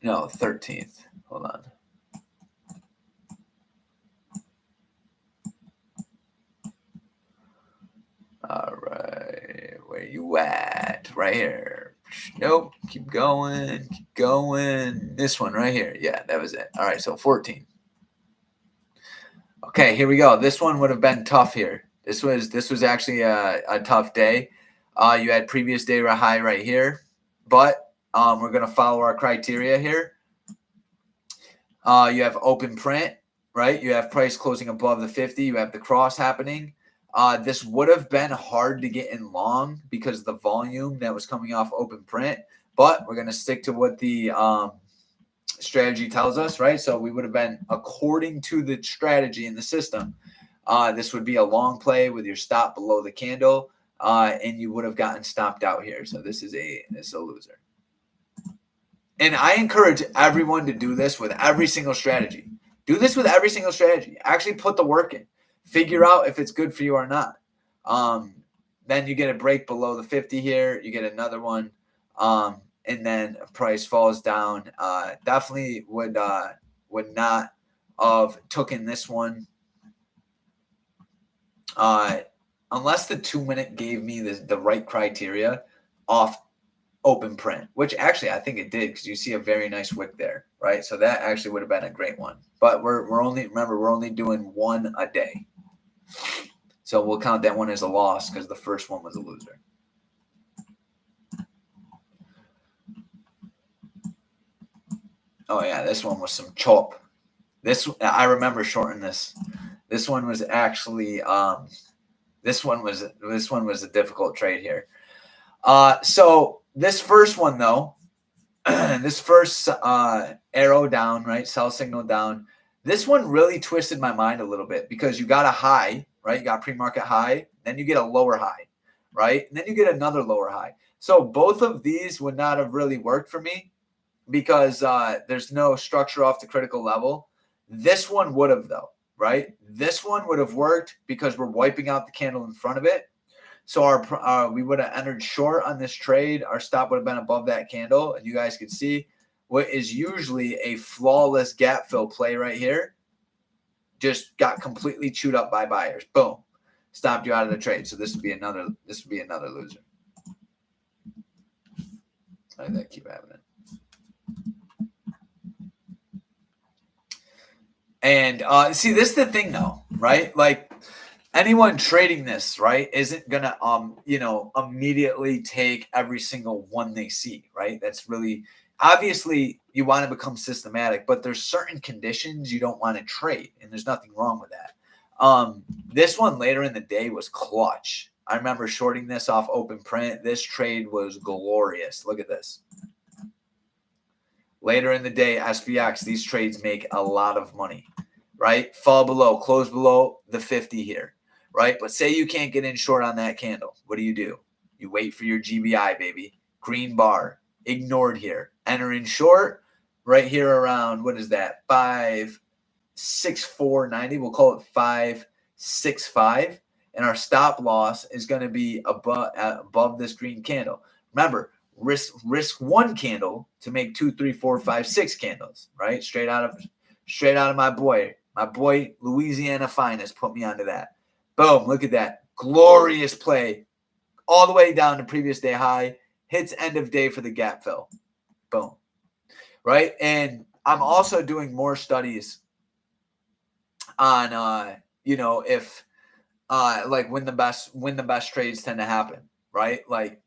No, 13th. Hold on. All right. Where you at? Right here. Nope. Keep going. Keep going. This one right here. Yeah, that was it. All right. So 14. Okay, here we go. This one would have been tough here. This was actually a tough day. You had previous day high right here, but we're going to follow our criteria here. You have open print, right? You have price closing above the 50. You have the cross happening. This would have been hard to get in long because of the volume that was coming off open print, but we're going to stick to what the strategy tells us, right? So we would have been, according to the strategy in the system, this would be a long play with your stop below the candle, and you would have gotten stopped out here. So this is a loser. And I encourage everyone to do this with every single strategy. Do this with every single strategy. Actually put the work in. Figure out if it's good for you or not. Then you get a break below the 50 here. You get another one. And then price falls down. Definitely would not have taken this one. Unless the 2-minute gave me the right criteria off open print, which actually I think it did because you see a very nice wick there, right? So that actually would have been a great one. But we're only doing one a day. So we'll count that one as a loss because the first one was a loser. Oh yeah, this one was some chop. This I remember shorting this. This one was actually this one was a difficult trade here. So this first one though, this first arrow down, right? Sell signal down. This one really twisted my mind a little bit because you got a high, right? You got pre-market high, then you get a lower high, right? And then you get another lower high. So both of these would not have really worked for me because there's no structure off the critical level. This one would have though, right? This one would have worked because we're wiping out the candle in front of it. So our we would have entered short on this trade. Our stop would have been above that candle. And you guys can see what is usually a flawless gap fill play right here. Just got completely chewed up by buyers. Boom. Stopped you out of the trade. So this would be another loser. I keep having it. And see, this is the thing though, right? Like anyone trading this, right, isn't gonna immediately take every single one they see, right? That's really obviously you want to become systematic, but there's certain conditions you don't want to trade, and there's nothing wrong with that. This one later in the day was clutch. I remember shorting this off open print. This trade was glorious. Look at this. Later in the day, SPX, these trades make a lot of money, right? Fall below, close below the 50 here, right? But say you can't get in short on that candle. What do? You wait for your GBI, baby. Green bar, ignored here. Enter in short right here around, what is that? 564.90. We'll call it 565. And our stop loss is going to be above this green candle. Remember, risk one candle to make 2, 3, 4, 5, 6 candles, right? Straight out of my boy Louisiana Finest put me onto that. Boom, look at that. Glorious play all the way down to previous day high, hits end of day for the gap fill. Boom. Right? And I'm also doing more studies on if like when the best trades tend to happen, right? Like,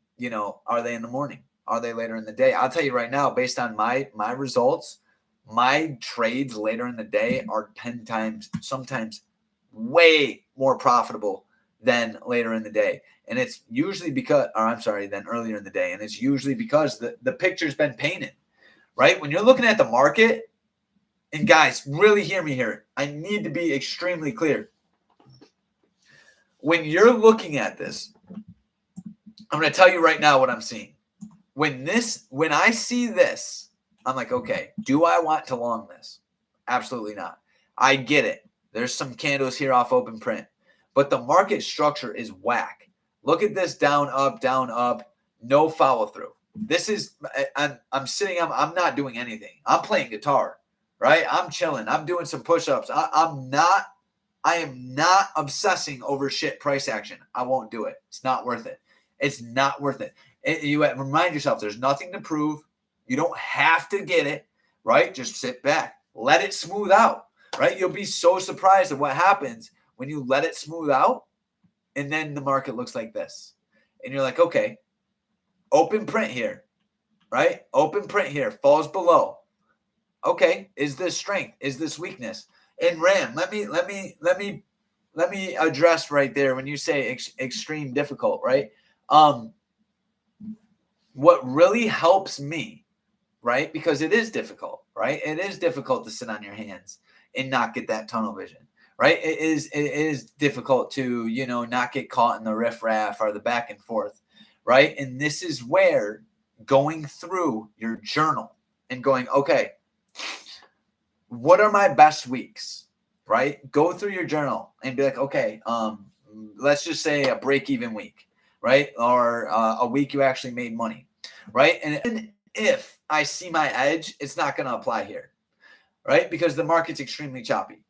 are they in the morning? Are they later in the day? I'll tell you right now, based on my results, my trades later in the day are 10 times, sometimes way more profitable than later in the day. And it's usually than earlier in the day. And it's usually because the picture's been painted, right? When you're looking at the market, and guys, really hear me here. I need to be extremely clear. When you're looking at this, I'm going to tell you right now what I'm seeing. When I see this, I'm like, okay, do I want to long this? Absolutely not. I get it. There's some candles here off open print, but the market structure is whack. Look at this down, up, no follow through. This is, I'm sitting, I'm not doing anything. I'm playing guitar, right? I'm chilling. I'm doing some push-ups. I am not obsessing over shit price action. I won't do it. It's not worth it. It's not worth it. You remind yourself there's nothing to prove. You don't have to get it, right? Just sit back. Let it smooth out, right? You'll be so surprised at what happens when you let it smooth out, and then the market looks like this. And you're like, okay, open print here, right? Open print here, falls below. Okay, is this strength? Is this weakness? And Ram, let me address right there when you say extreme difficult, right? What really helps me, right? Because it is difficult, right? It is difficult to sit on your hands and not get that tunnel vision, right? It is difficult to, not get caught in the riffraff or the back and forth, right? And this is where going through your journal and going, okay, what are my best weeks, right? Go through your journal and be like, okay, let's just say a break-even week, right? Or a week you actually made money, right? And if I see my edge, it's not going to apply here, right? Because the market's extremely choppy,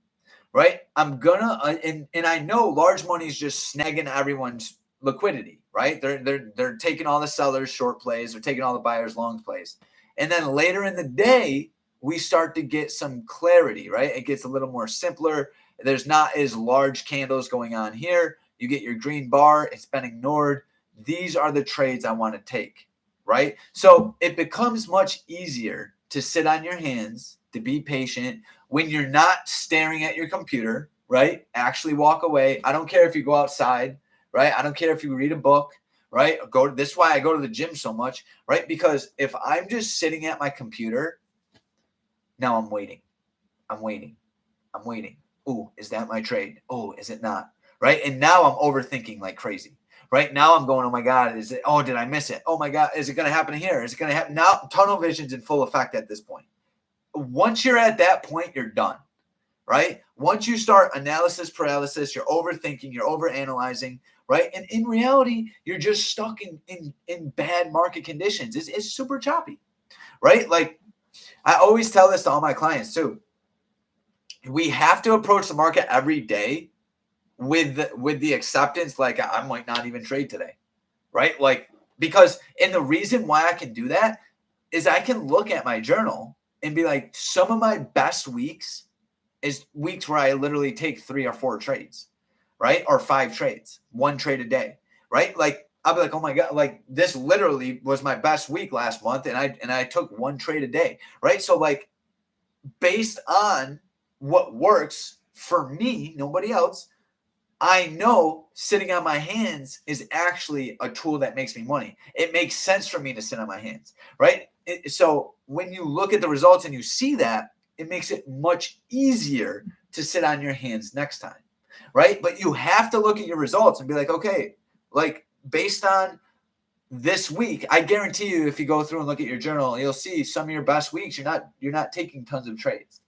right? I'm gonna, and I know large money is just snagging everyone's liquidity, right? They're taking all the sellers short plays, they're taking all the buyers long plays, and then later in the day we start to get some clarity, right? It gets a little more simpler. There's not as large candles going on here. You get your green bar, it's been ignored. These are the trades I want to take, right? So it becomes much easier to sit on your hands, to be patient when you're not staring at your computer, right? Actually walk away. I don't care if you go outside, right? I don't care if you read a book, right? This is why I go to the gym so much, right? Because if I'm just sitting at my computer, now I'm waiting. I'm waiting. I'm waiting. Ooh, is that my trade? Oh, is it not? Right? And now I'm overthinking like crazy. Right now I'm going, oh my God, is it, oh, did I miss it? Oh my God, is it going to happen here? Is it going to happen? Now tunnel vision's in full effect at this point. Once you're at that point, you're done. Right? Once you start analysis paralysis, you're overthinking, you're overanalyzing, right? And in reality, you're just stuck in bad market conditions. It's super choppy, right? Like I always tell this to all my clients too. We have to approach the market every day with the acceptance, like I might not even trade today, right? Like, because, and the reason why I can do that is I can look at my journal and be like, some of my best weeks is weeks where I literally take 3 or 4 trades, right? Or 5 trades, 1 trade a day, right? Like I'll be like, oh my God, like this literally was my best week last month. And I took 1 trade a day, right? So like based on what works for me, nobody else, I know sitting on my hands is actually a tool that makes me money. It makes sense for me to sit on my hands, right? So when you look at the results and you see that, it makes it much easier to sit on your hands next time, right? But you have to look at your results and be like, okay, like based on this week, I guarantee you, if you go through and look at your journal, you'll see some of your best weeks. You're not taking tons of trades.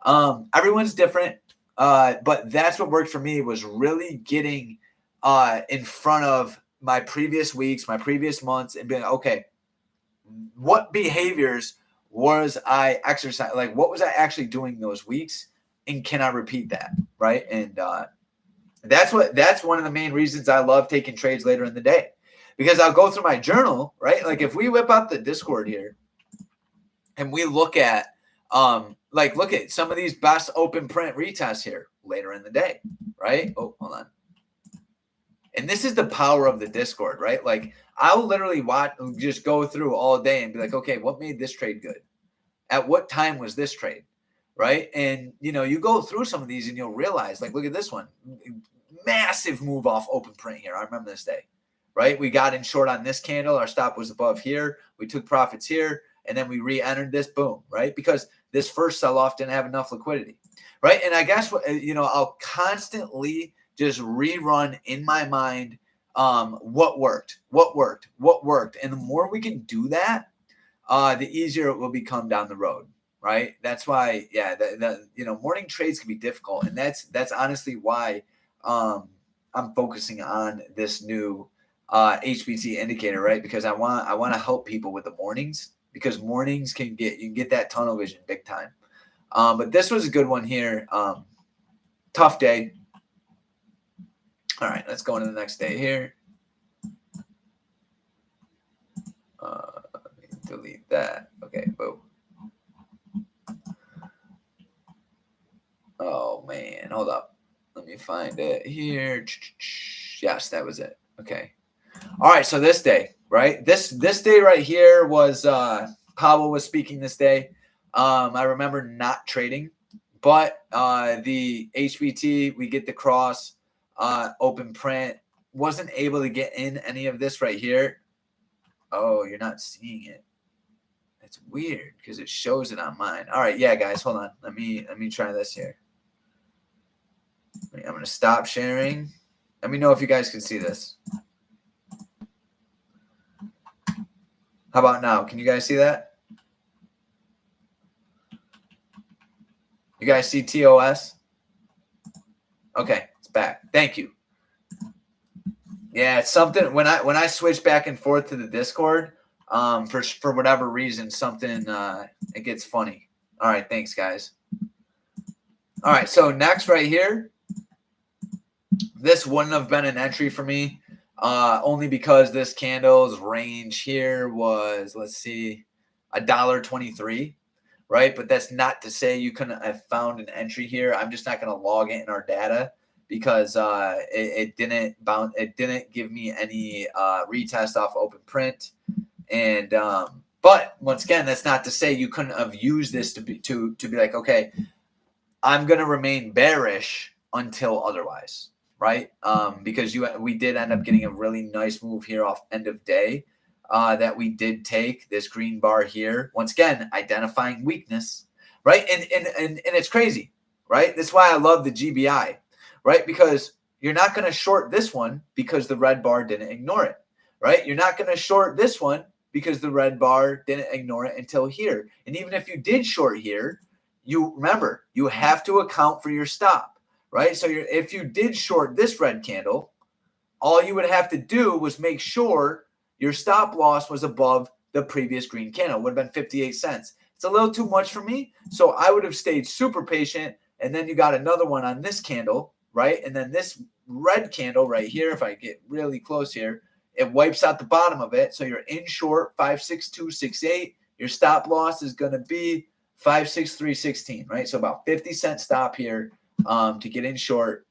Everyone's different. But that's what worked for me, was really getting in front of my previous weeks, my previous months, and being okay, what behaviors was I exercising? Like, what was I actually doing those weeks, and can I repeat that? Right. And that's one of the main reasons I love taking trades later in the day, because I'll go through my journal, right? Like if we whip out the Discord here and we look at like look at some of these best open print retests here later in the day, right? Oh, hold on. And this is the power of the Discord, right? Like I'll literally just go through all day and be like, okay, what made this trade good? At what time was this trade? Right? And you go through some of these and you'll realize, like, look at this one. Massive move off open print here. I remember this day, right? We got in short on this candle. Our stop was above here. We took profits here. And then we re-entered this, boom, right? Because this first sell-off didn't have enough liquidity, right? And I guess, I'll constantly just rerun in my mind what worked. And the more we can do that, the easier it will become down the road, right? That's why, yeah, morning trades can be difficult. And that's honestly why I'm focusing on this new HPT indicator, right? Because I want to help people with the mornings, because mornings you can get that tunnel vision big time. But this was a good one here. Tough day. All right, let's go into the next day here. Let me delete that. Okay, boom. Oh man, hold up. Let me find it here. Yes, that was it. Okay. All right, so this day, right? This day right here was Powell was speaking this day. I remember not trading, but the HPT, we get the cross open print. Wasn't able to get in any of this right here. Oh, you're not seeing it. It's weird because it shows it on mine. All right, yeah, guys, hold on. Let me try this here. I'm going to stop sharing. Let me know if you guys can see this. How about now? Can you guys see that? You guys see TOS? Okay, it's back. Thank you. Yeah, it's something when I switch back and forth to the Discord, for whatever reason, something it gets funny. All right, thanks guys. All right, so next right here, this wouldn't have been an entry for me, only because this candle's range here was, let's see, $1.23, right? But that's not to say you couldn't have found an entry here. I'm just not going to log it in our data because it didn't bounce. It didn't give me any retest off open print, and But once again, that's not to say you couldn't have used this to be like, okay, I'm going to remain bearish until otherwise, right? Because we did end up getting a really nice move here off end of day that we did take this green bar here. Once again, identifying weakness, right? And it's crazy, right? That's why I love the GBI, right? Because you're not going to short this one because the red bar didn't ignore it, right? You're not going to short this one because the red bar didn't ignore it until here. And even if you did short here, you remember, you have to account for your stop, right? So if you did short this red candle, all you would have to do was make sure your stop loss was above the previous green candle. It would have been 58 cents. It's a little too much for me, so I would have stayed super patient, and then you got another one on this candle, right? And then this red candle right here, if I get really close here, it wipes out the bottom of it. So you're in short 56268. Your stop loss is going to be 56316, right? So about 50-cent stop here to get in short,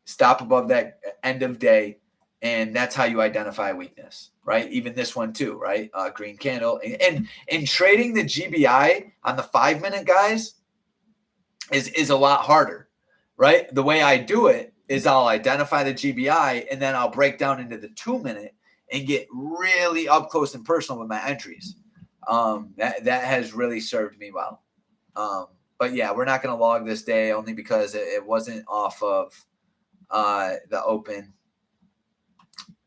stop above that end of day, and that's how you identify weakness, right? Even this one too, right? Green candle. And trading the GBI on the 5-minute, guys, is a lot harder, right? The way I do it is I'll identify the GBI, and then I'll break down into the 2-minute and get really up close and personal with my entries. That has really served me well. But yeah, we're not going to log this day only because it wasn't off of the open.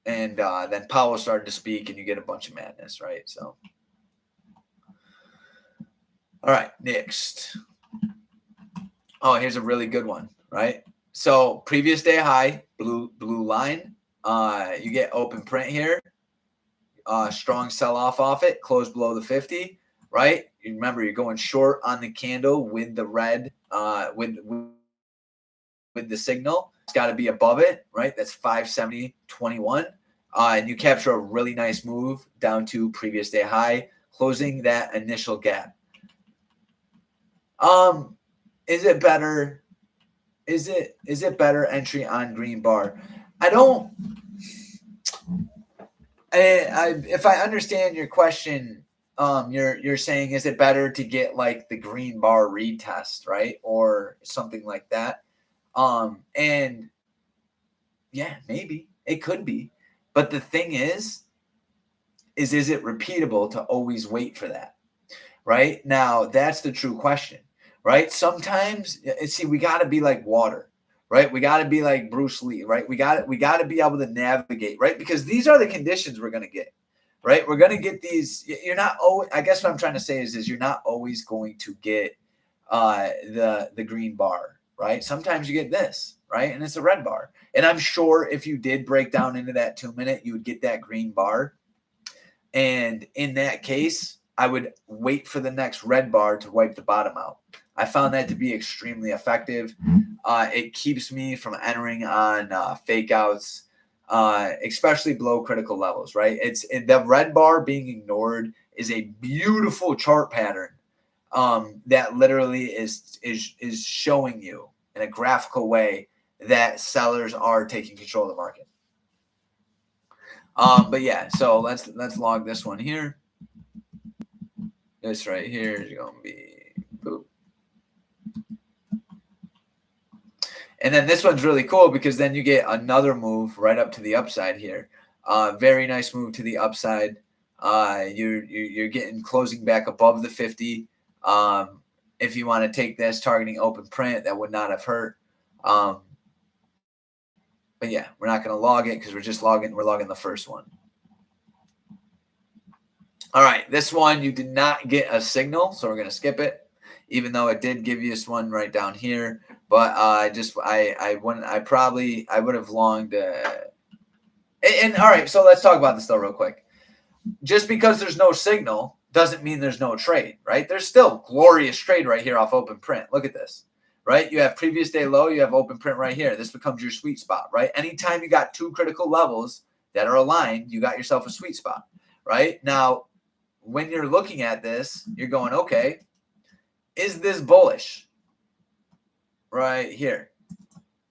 And then Powell started to speak, and you get a bunch of madness, right? So, all right, next. Oh, here's a really good one, right? So previous day high, blue line. You get open print here. Strong sell-off off it, close below the 50, right? You remember, you're going short on the candle with the red, with the signal. It's got to be above it, right? That's 570.21. And you capture a really nice move down to previous day high, closing that initial gap. Is it better? Is it better entry on green bar? If I understand your question, you're saying, is it better to get like the green bar retest, right? Or something like that. And yeah, maybe it could be. But the thing is it repeatable to always wait for that? Right? Now, that's the true question, right? Sometimes, see, we got to be like water, right? We got to be like Bruce Lee, right? We got to be able to navigate, right? Because these are the conditions we're going to get, right? We're going to get these. You're not always, I guess what I'm trying to say is you're not always going to get the green bar, right? Sometimes you get this, right? And it's a red bar. And I'm sure if you did break down into that 2-minute, you would get that green bar. And in that case, I would wait for the next red bar to wipe the bottom out. I found that to be extremely effective. It keeps me from entering on fake outs, especially below critical levels, right? The red bar being ignored is a beautiful chart pattern that literally is showing you in a graphical way that sellers are taking control of the market. But yeah, so let's log this one here. This right here is going to be boop. And then this one's really cool because then you get another move right up to the upside here. Very nice move to the upside. You're getting closing back above the 50. If you want to take this targeting open print, that would not have hurt. But yeah, we're not going to log it because we're logging the first one. All right, this one you did not get a signal, so we're going to skip it, even though it did give you this one right down here. But I would have longed. And all right, so let's talk about this though real quick. Just because there's no signal doesn't mean there's no trade, right? There's still glorious trade right here off open print. Look at this, right? You have previous day low, you have open print right here. This becomes your sweet spot, right? Anytime you got two critical levels that are aligned, you got yourself a sweet spot, right? Now, when you're looking at this, you're going, okay, is this bullish? Right here.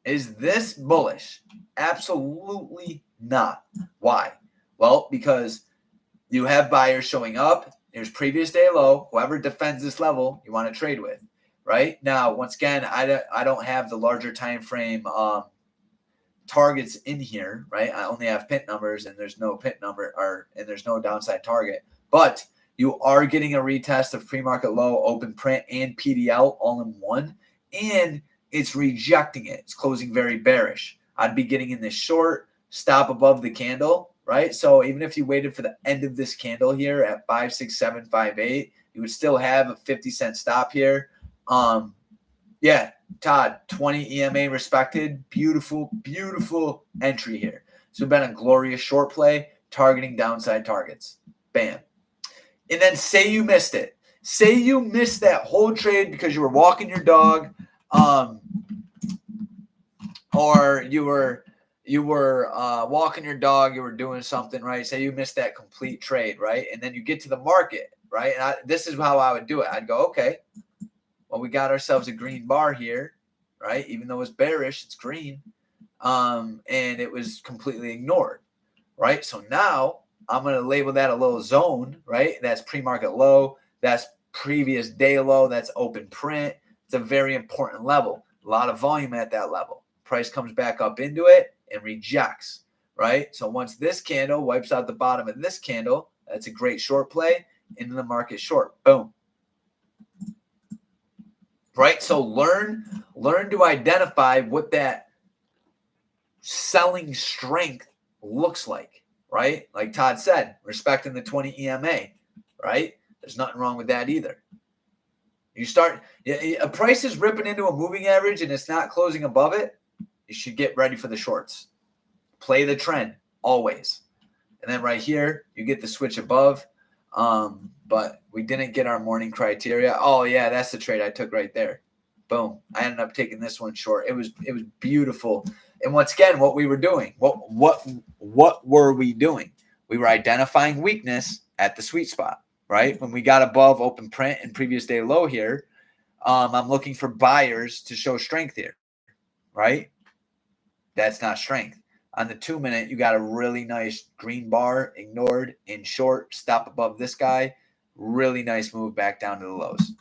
Is this bullish? Absolutely not. Why? Well, because you have buyers showing up Here's previous day low. Whoever defends this level, you want to trade with, right? Now, once again, I don't have the larger time frame targets in here, right? I only have pin numbers, and there's no pin number, and there's no downside target. But you are getting a retest of pre-market low, open print, and PDL all in one, and it's rejecting it. It's closing very bearish. I'd be getting in this short, stop above the candle, right? So even if you waited for the end of this candle here at 56758, you would still have a 50-cent stop here. Yeah, Todd, 20 EMA respected. Beautiful, beautiful entry here. So been a glorious short play targeting downside targets. Bam. And then say you missed it. Say you missed that whole trade because you were walking your dog, or you were walking your dog, you were doing something, right? Say you missed that complete trade, right? And then you get to the market, right? And this is how I would do it. I'd go, okay, well, we got ourselves a green bar here, right? Even though it's bearish, it's green. And it was completely ignored, right? So now I'm going to label that a little zone, right? That's pre-market low. That's previous day low. That's open print. It's a very important level. A lot of volume at that level. Price comes back up into it and rejects, right? So once this candle wipes out the bottom of this candle, that's a great short play into the market short. Boom. Right? So learn to identify what that selling strength looks like, right? Like Todd said, respecting the 20 EMA, right? There's nothing wrong with that either. You start, a price is ripping into a moving average and it's not closing above it, you should get ready for the shorts. Play the trend always. And then right here, you get the switch above. But we didn't get our morning criteria. Oh yeah, that's the trade I took right there. Boom. I ended up taking this one short. It was beautiful. And once again, what we were doing, what were we doing? We were identifying weakness at the sweet spot, right? When we got above open print and previous day low here, I'm looking for buyers to show strength here, right? That's not strength. On the 2-minute, you got a really nice green bar, ignored, in short, stop above this guy. Really nice move back down to the lows.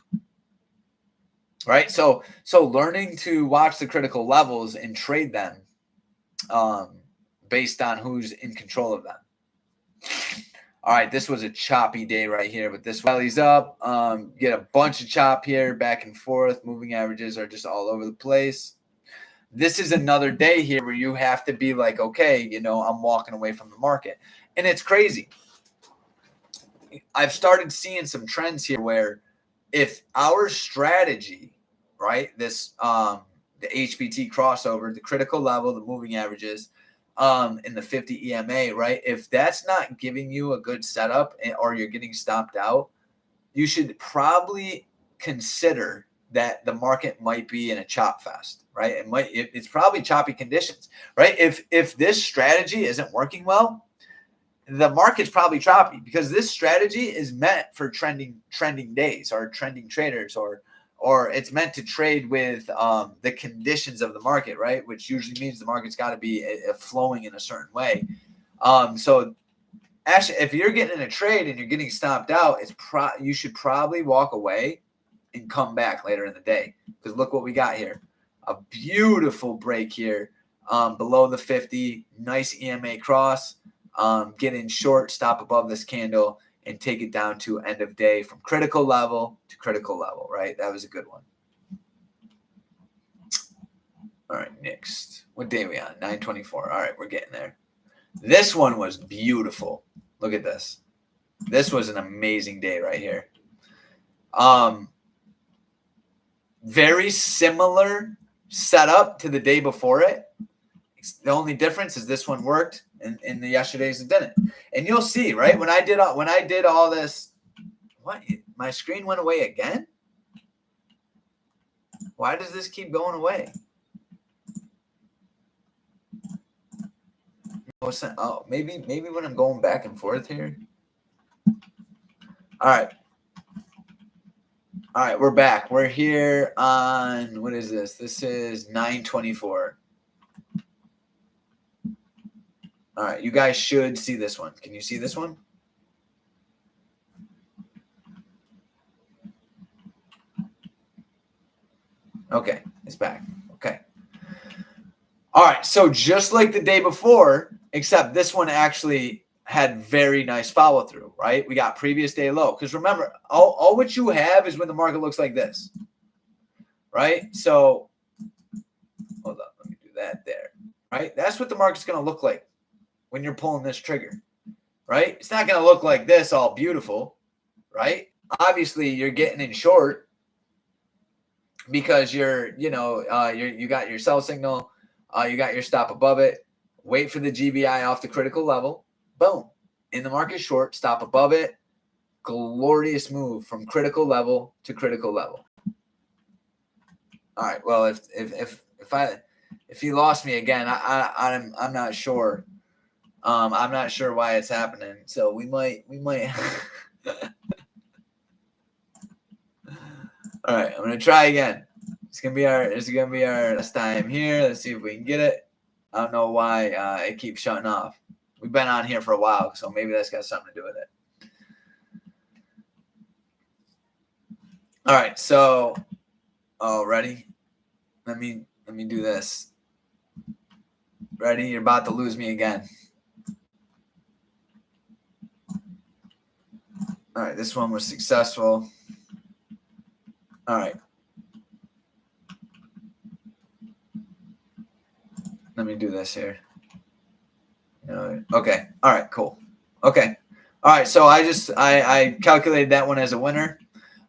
Right? So learning to watch the critical levels and trade them based on who's in control of them. All right, this was a choppy day right here, but this rallies up. Get a bunch of chop here, back and forth. Moving averages are just all over the place. This is another day here where you have to be like, okay, I'm walking away from the market. And it's crazy. I've started seeing some trends here where if our strategy, right, this the HPT crossover, the critical level, the moving averages, and the 50 EMA, right, if that's not giving you a good setup or you're getting stopped out, you should probably consider that the market might be in a chop fest, right? It's probably choppy conditions, right? If this strategy isn't working well, the market's probably choppy because this strategy is meant for trending days or trending traders, or it's meant to trade with the conditions of the market, right? Which usually means the market's got to be flowing in a certain way. So actually, if you're getting in a trade and you're getting stopped out, you should probably walk away and come back later in the day, because look what we got here. A beautiful break here below the 50, nice EMA cross, get in short, stop above this candle, and take it down to end of day from critical level to critical level, right? That was a good one. All right, next. What day are we on? 9/24. All right, we're getting there. This one was beautiful. Look at this. This was an amazing day right here. Very similar setup to the day before it. The only difference is this one worked and the yesterday's it didn't. And you'll see, right? When I did all this, what? My screen went away again? Why does this keep going away? Oh, maybe when I'm going back and forth here. All right, we're back. We're here on, what is this? This is 9/24. All right, you guys should see this one. Can you see this one? Okay, it's back. Okay. All right, so just like the day before, except this one actually had very nice follow through, right? We got previous day low. Because remember, all what you have is when the market looks like this, right? So hold up, let me do that there, right? That's what the market's going to look like when you're pulling this trigger, right? It's not going to look like this all beautiful, right? Obviously, you're getting in short because you got your sell signal, you got your stop above it. Wait for the GBI off the critical level. Boom. In the market short, stop above it. Glorious move from critical level to critical level. All right. Well, if he lost me again, I'm not sure. I'm not sure why it's happening. So we might. All right. I'm gonna try again. It's gonna be our last time here. Let's see if we can get it. I don't know why it keeps shutting off. We've been on here for a while, so maybe that's got something to do with it. All right, so ready? Let me do this. Ready? You're about to lose me again. All right, this one was successful. All right. Let me do this here. Okay. All right, cool. Okay. All right, so I calculated that one as a winner.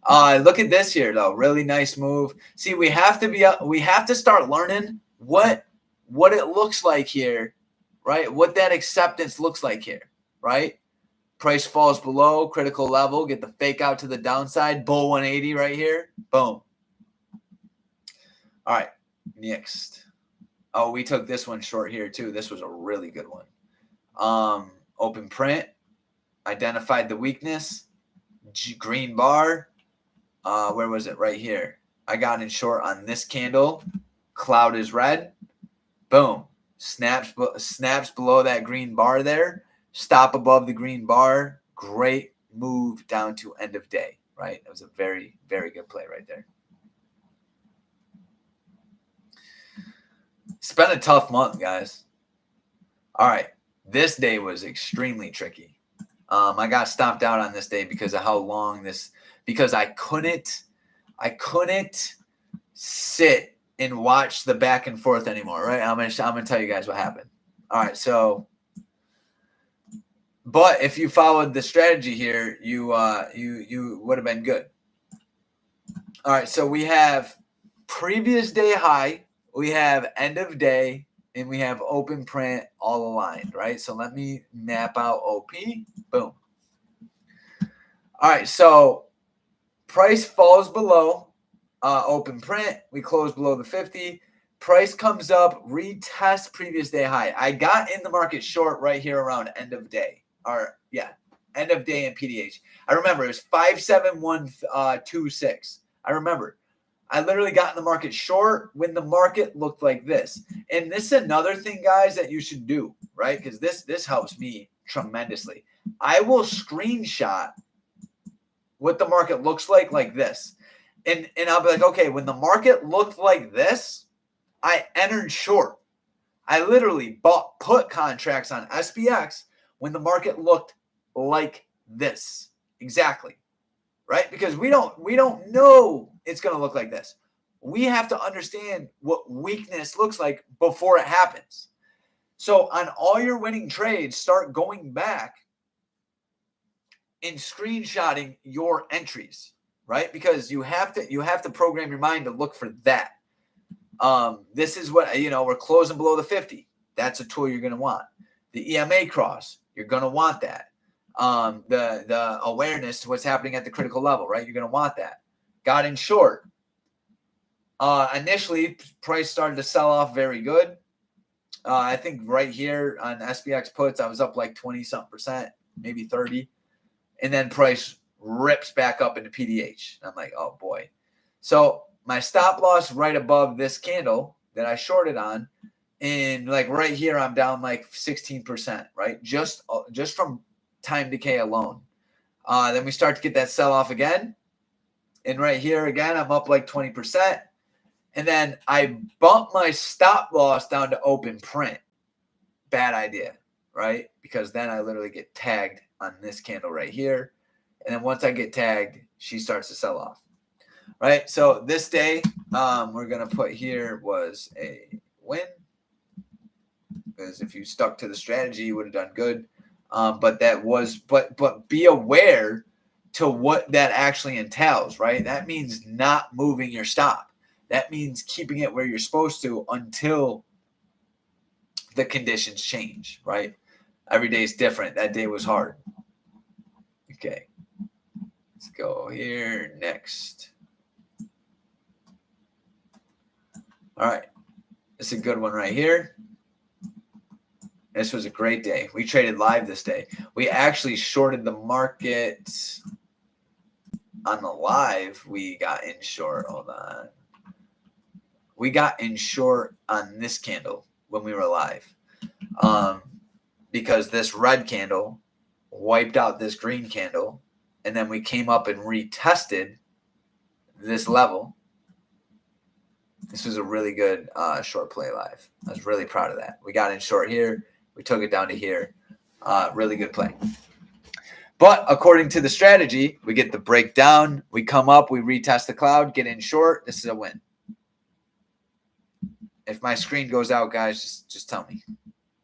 Look at this here though. Really nice move. See, we have to start learning what it looks like here, right? What that acceptance looks like here, right? Price falls below critical level, get the fake out to the downside, bull 180 right here. Boom. All right, next. Oh, we took this one short here too. This was a really good one. Open print, identified the weakness, green bar. Where was it? Right here. I got in short on this candle. Cloud is red. Boom. Snaps below that green bar there. Stop above the green bar. Great move down to end of day, right? That was a very, very good play right there. It's been a tough month, guys. All right. This day was extremely tricky. I got stomped out on this day because of how long because I couldn't sit and watch the back and forth anymore, right? I'm gonna tell you guys what happened. All right, so but if you followed the strategy here, you would have been good. All right, so we have previous day high, we have end of day, and we have open print all aligned, right? So let me map out OP. Boom. All right, so price falls below open print. We close below the 50. Price comes up, retest previous day high. I got in the market short right here around end of day. End of day in PDH. I remember it was 57126. I remember. I literally got in the market short when the market looked like this. And this is another thing, guys, that you should do, right? Because this helps me tremendously. I will screenshot what the market looks like this. And I'll be like, okay, when the market looked like this, I entered short. I literally bought put contracts on SPX when the market looked like this. Exactly. Right? Because we don't know it's going to look like this. We have to understand what weakness looks like before it happens. So on all your winning trades, start going back and screenshotting your entries, right? Because you have to program your mind to look for that. This is what, we're closing below the 50. That's a tool you're going to want. The EMA cross, you're going to want that. The awareness to what's happening at the critical level, right? You're going to want that. Got in short. Initially, price started to sell off very good. I think right here on SPX puts, I was up like 20-something%, maybe 30. And then price rips back up into PDH. I'm like, oh boy. So my stop loss right above this candle that I shorted on, and like right here, I'm down like 16%, right? Just from time decay alone. Then we start to get that sell off again. And right here again, I'm up like 20%. And then I bumped my stop loss down to open print. Bad idea, right? Because then I literally get tagged on this candle right here. And then once I get tagged, she starts to sell off, right? So this day, we're going to put here was a win. Because if you stuck to the strategy, you would have done good. But be aware to what that actually entails, right? That means not moving your stop. That means keeping it where you're supposed to until the conditions change, right? Every day is different. That day was hard. Okay. Let's go here next. All right. This is a good one right here. This was a great day. We traded live this day. We actually shorted the market on the live. We got in short. Hold on. We got in short on this candle when we were live, because this red candle wiped out this green candle, and then we came up and retested this level. This was a really good short play live. I was really proud of that. We got in short here. We took it down to here. Really good play. But according to the strategy, we get the breakdown. We come up. We retest the cloud. Get in short. This is a win. If my screen goes out, guys, just tell me.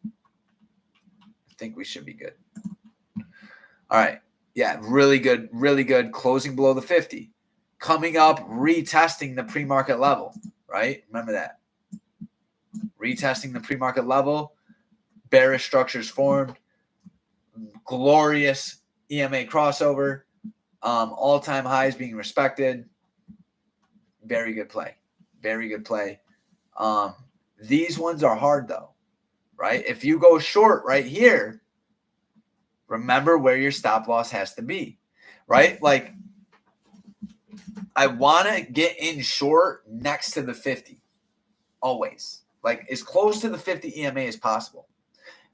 I think we should be good. All right. Yeah, really good. Really good. Closing below the 50. Coming up, retesting the pre-market level, right? Remember that. Retesting the pre-market level. Bearish structures formed. Glorious EMA crossover. All-time highs being respected. Very good play. Very good play. These ones are hard, though, right? If you go short right here, remember where your stop loss has to be, right? Like, I want to get in short next to the 50, always. Like, as close to the 50 EMA as possible,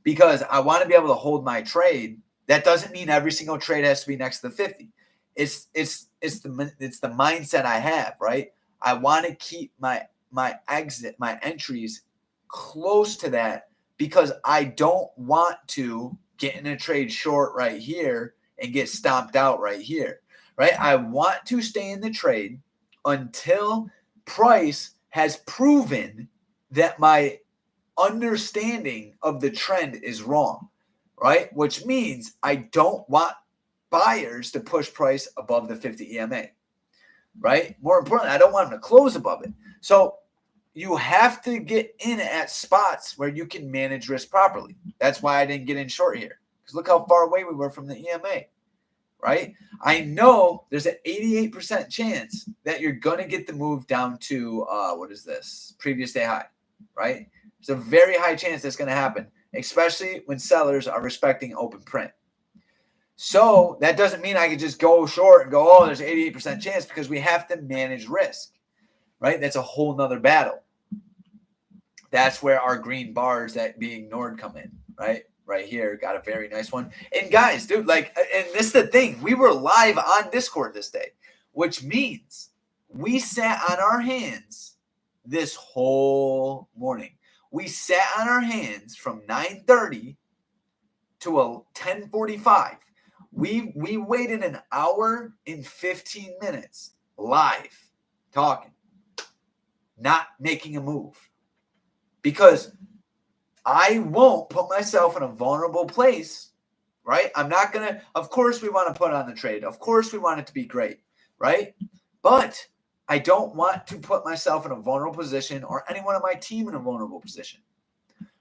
because I want to be able to hold my trade. That doesn't mean every single trade has to be next to the 50. It's the mindset I have, right? I want to keep my entries close to that, because I don't want to get in a trade short right here and get stomped out right here, right? I want to stay in the trade until price has proven that my understanding of the trend is wrong, right? Which means I don't want buyers to push price above the 50 EMA, right? More importantly, I don't want them to close above it. So you have to get in at spots where you can manage risk properly. That's why I didn't get in short here, because look how far away we were from the EMA, right? I know there's an 88% chance that you're going to get the move down to, what is this? Previous day high, right? There's a very high chance that's going to happen, especially when sellers are respecting open print. So that doesn't mean I can just go short and go, oh, there's an 88% chance, because we have to manage risk, right? That's a whole nother battle. That's where our green bars that be ignored come in, right? Right here, got a very nice one. And guys, dude, like, and this is the thing. We were live on Discord this day, which means we sat on our hands this whole morning. We sat on our hands from 9:30 to 10:45. We waited an hour and 15 minutes live talking, not making a move, because I won't put myself in a vulnerable place, right? I'm not going to, of course we want to put on the trade. Of course we want it to be great, right? But I don't want to put myself in a vulnerable position, or anyone on my team in a vulnerable position,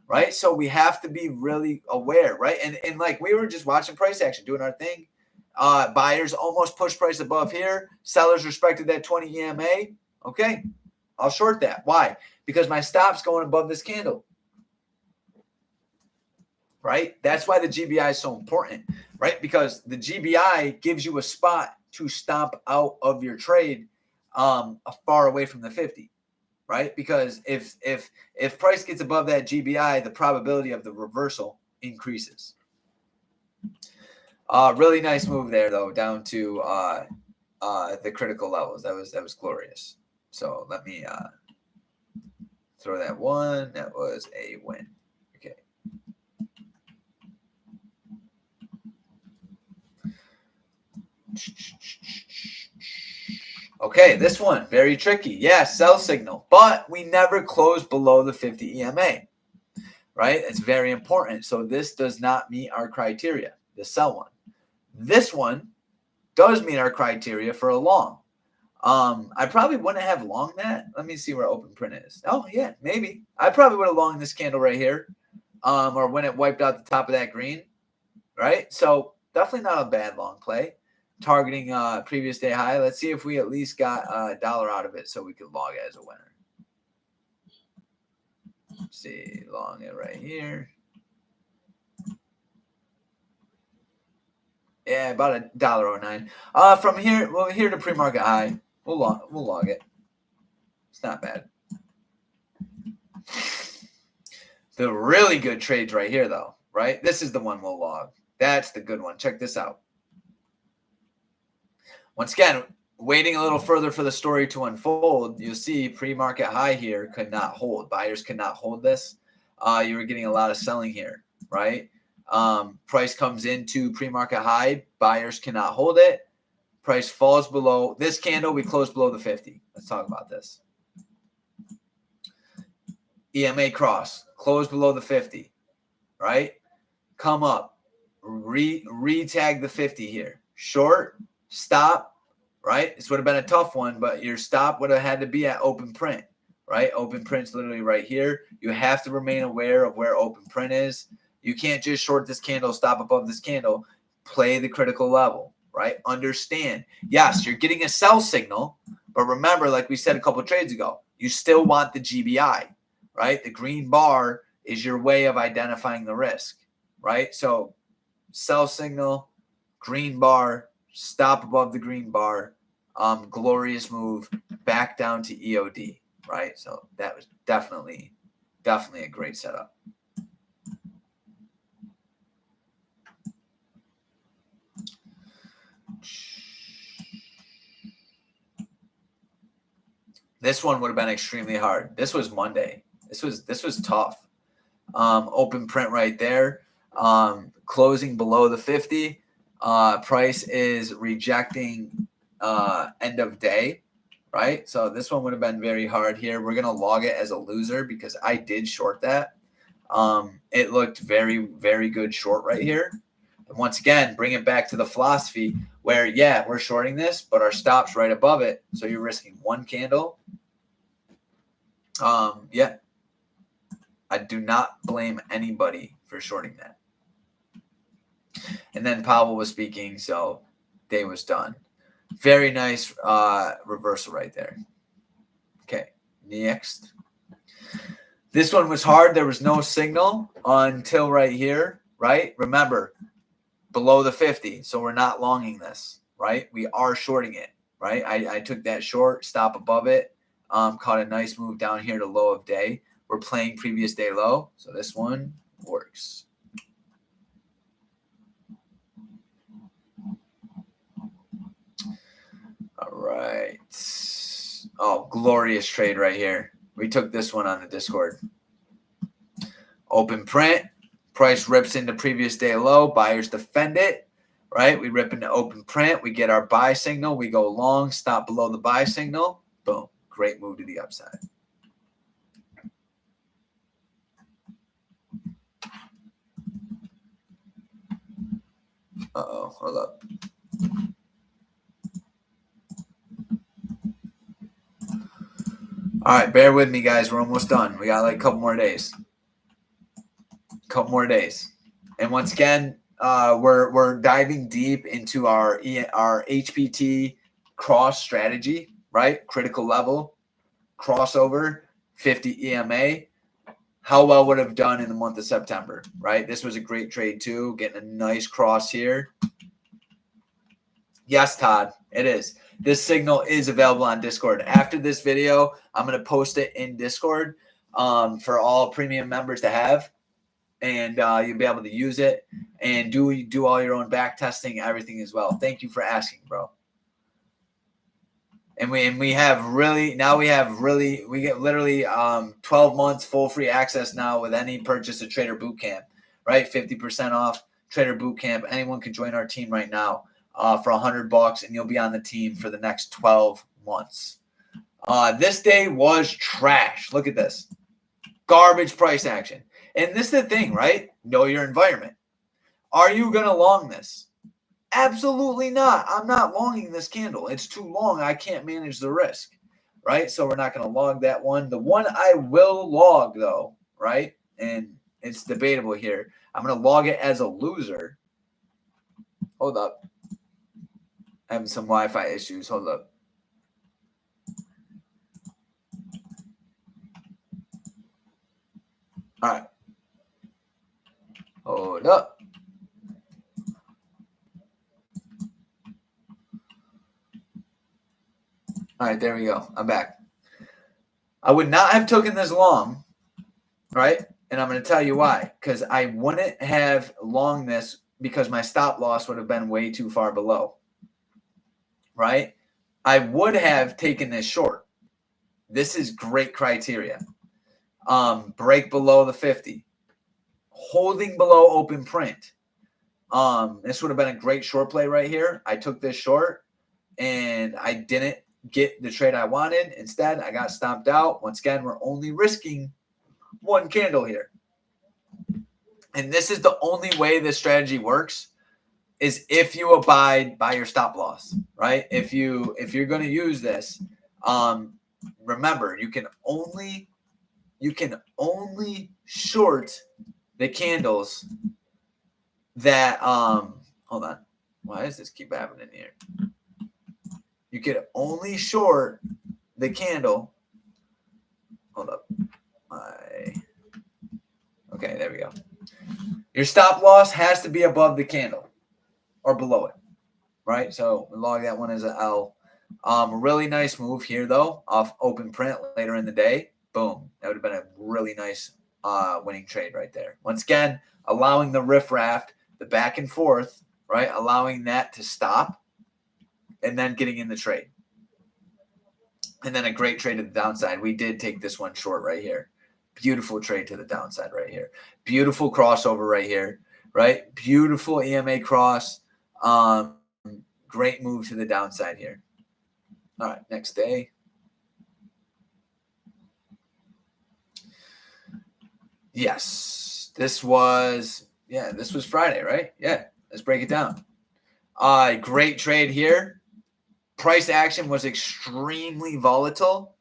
right? So we have to be really aware, right? And like, we were just watching price action, doing our thing. Buyers almost pushed price above here. Sellers respected that 20 EMA. Okay, I'll short that. Why? Because my stop's going above this candle, right? That's why the GBI is so important, right? Because the GBI gives you a spot to stomp out of your trade far away from the 50, right? Because if price gets above that GBI, the probability of the reversal increases. Really nice move there, though, down to the critical levels. That was glorious. So let me Throw that one. That was a win. Okay. Okay, this one, very tricky. Yeah, sell signal, but we never close below the 50 EMA, right? It's very important. So this does not meet our criteria, the sell one. This one does meet our criteria for a long. I probably wouldn't have long that. Let me see where open print is. Oh, yeah, maybe. I probably would have long this candle right here, or when it wiped out the top of that green, right? So definitely not a bad long play. Targeting previous day high. Let's see if we at least got $1 out of it so we could log it as a winner. Let's see, long it right here. Yeah, about $1.09. From here, well, here to pre-market high, we'll log it. It's not bad. The really good trades right here, though, right? This is the one we'll log. That's the good one. Check this out. Once again, waiting a little further for the story to unfold, you'll see pre-market high here could not hold. Buyers could not hold this. You were getting a lot of selling here, right? Price comes into pre-market high. Buyers cannot hold it. Price falls below. This candle, we closed below the 50. Let's talk about this. EMA cross, close below the 50, right? Come up, re-tag the 50 here. Short, stop, right? This would have been a tough one, but your stop would have had to be at open print, right? Open print's literally right here. You have to remain aware of where open print is. You can't just short this candle, stop above this candle, play the critical level, right? Understand. Yes, you're getting a sell signal, but remember, like we said a couple of trades ago, you still want the GBI, right? The green bar is your way of identifying the risk, right? So sell signal, green bar, stop above the green bar, glorious move, back down to EOD, right? So that was definitely a great setup. This one would have been extremely hard. This was Monday. This was tough. Open print right there. Closing below the 50. Price is rejecting end of day, right? So this one would have been very hard here. We're going to log it as a loser because I did short that. It looked very, very good short right here. And once again, bring it back to the philosophy where, yeah, we're shorting this, but our stop's right above it. So you're risking one candle. Yeah. I do not blame anybody for shorting that. And then Powell was speaking, so day was done. Very nice reversal right there. Okay, next. This one was hard. There was no signal until right here, right? Remember, below the 50, so we're not longing this, right? We are shorting it, right? I took that short, stop above it, caught a nice move down here to low of day. We're playing previous day low, so this one works. All right. Oh, glorious trade right here. We took this one on the Discord. Open print. Price rips into previous day low. Buyers defend it, right? We rip into open print. We get our buy signal. We go long, stop below the buy signal. Boom. Great move to the upside. Uh-oh, hold up. All right, bear with me, guys. We're almost done. We got like a couple more days. And once again, we're diving deep into our HPT cross strategy, right? Critical level, crossover, 50 EMA. How well would have done in the month of September, right? This was a great trade too, getting a nice cross here. Yes, Todd, it is. This signal is available on Discord. After this video, I'm going to post it in Discord for all premium members to have. And you'll be able to use it and do all your own back testing, everything as well. Thank you for asking, bro. And we have really, now we get literally 12 months full free access now with any purchase of Trader Bootcamp, right? 50% off Trader Bootcamp. Anyone can join our team right now for $100, and you'll be on the team for the next 12 months. This day was trash. Look at this. Garbage price action. And this is the thing, right? Know your environment. Are you going to long this? Absolutely not. I'm not longing this candle. It's too long. I can't manage the risk, right? So we're not going to log that one. The one I will log, though, right? And it's debatable here. I'm going to log it as a loser. Hold up. I'm having some Wi-Fi issues. Hold up. All right. Hold up. All right, there we go. I'm back. I would not have taken this long, right? And I'm going to tell you why. Because I wouldn't have long this because my stop loss would have been way too far below, right? I would have taken this short. This is great criteria. Break below the 50. Holding below open print. This would have been a great short play right here. I took this short, and I didn't get the trade I wanted. Instead, I got stomped out. Once again, we're only risking one candle here. And this is the only way this strategy works, is if you abide by your stop loss, right? If you're going to use this, remember, you can only short the candles that hold on. Why does this keep happening here? You can only short the candle. Hold up. Okay, there we go. Your stop loss has to be above the candle or below it, right? So we log that one as an L. Really nice move here, though, off open print later in the day. Boom. That would have been a really nice winning trade right there. Once again, allowing the riffraff, the back and forth, right? Allowing that to stop and then getting in the trade. And then a great trade to the downside. We did take this one short right here. Beautiful trade to the downside right here. Beautiful crossover right here, right? Beautiful EMA cross. Great move to the downside here. All right, next day. Yes, this was Friday, right? Yeah, let's break it down. Great trade here. Price action was extremely volatile.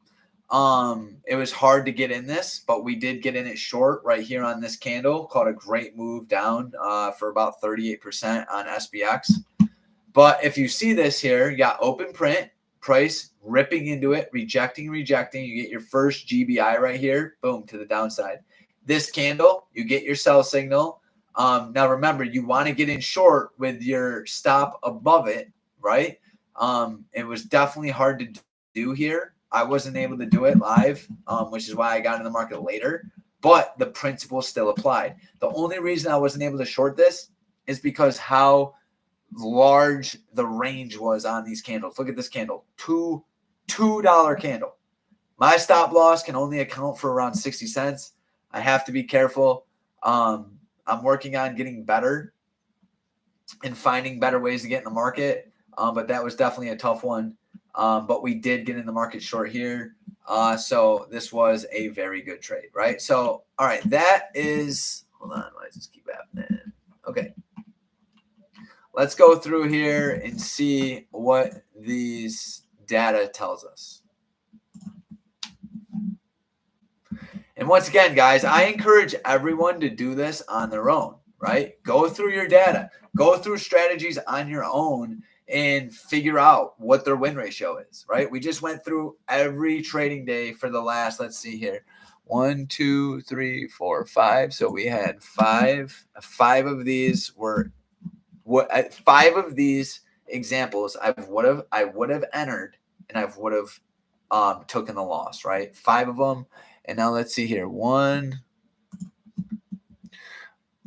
It was hard to get in this, but we did get in it short right here on this candle. Caught a great move down for about 38% on SPX. But if you see this here, you got open print, price ripping into it, rejecting. You get your first GBI right here. Boom, to the downside. This candle, you get your sell signal. Now remember, you want to get in short with your stop above it, right? It was definitely hard to do here. I wasn't able to do it live, which is why I got in the market later. But the principle still applied. The only reason I wasn't able to short this is because how large the range was on these candles. Look at this candle, $2 candle. My stop loss can only account for around 60 cents. I have to be careful. I'm working on getting better and finding better ways to get in the market. But that was definitely a tough one. But we did get in the market short here. So this was a very good trade, right? So, all right, that is, hold on, why does this keep happening? Okay. Let's go through here and see what these data tells us. And once again, guys, I encourage everyone to do this on their own, right? Go through your data. Go through strategies on your own and figure out what their win ratio is, right? We just went through every trading day for the last, let's see here, 1, 2, 3, 4, 5. So we had five of these were what 5 of these examples I would have entered, and I would have taken the loss, right? 5 of them. And now let's see here. 1,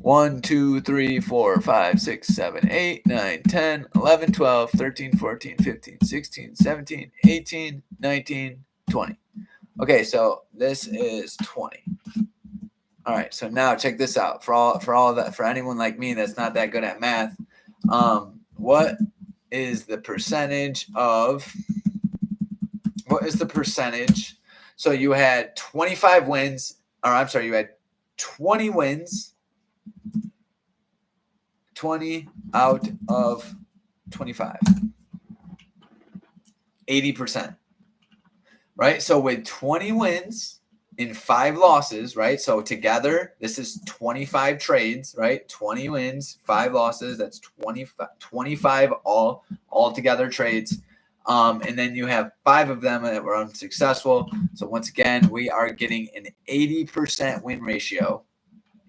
1, 2, 3, 4, 5, 6, 7, 8, 9, 10, 11, 12, 13, 14, 15, 16, 17, 18, 19, 20. Okay, so this is 20. All right, so now check this out. For anyone like me that's not that good at math, what is the percentage? So you had 25 wins, or I'm sorry, you had 20 wins, 20 out of 25, 80%, right? So with 20 wins in 5 losses, right? So together, this is 25 trades, right? 20 wins, 5 losses. That's 25 all together trades. And then you have 5 of them that were unsuccessful. So once again, we are getting an 80% win ratio,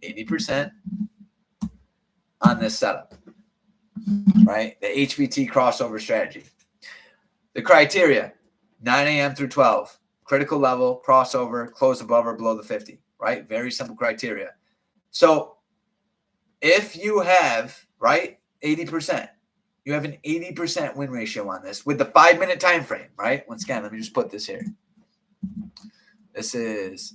80% on this setup, right? The HPT crossover strategy. The criteria, 9 a.m. through 12. Critical level, crossover, close above or below the 50, right? Very simple criteria. So if you have, right, 80%, you have an 80% win ratio on this with the 5-minute time frame, right? Once again, let me just put this here. This is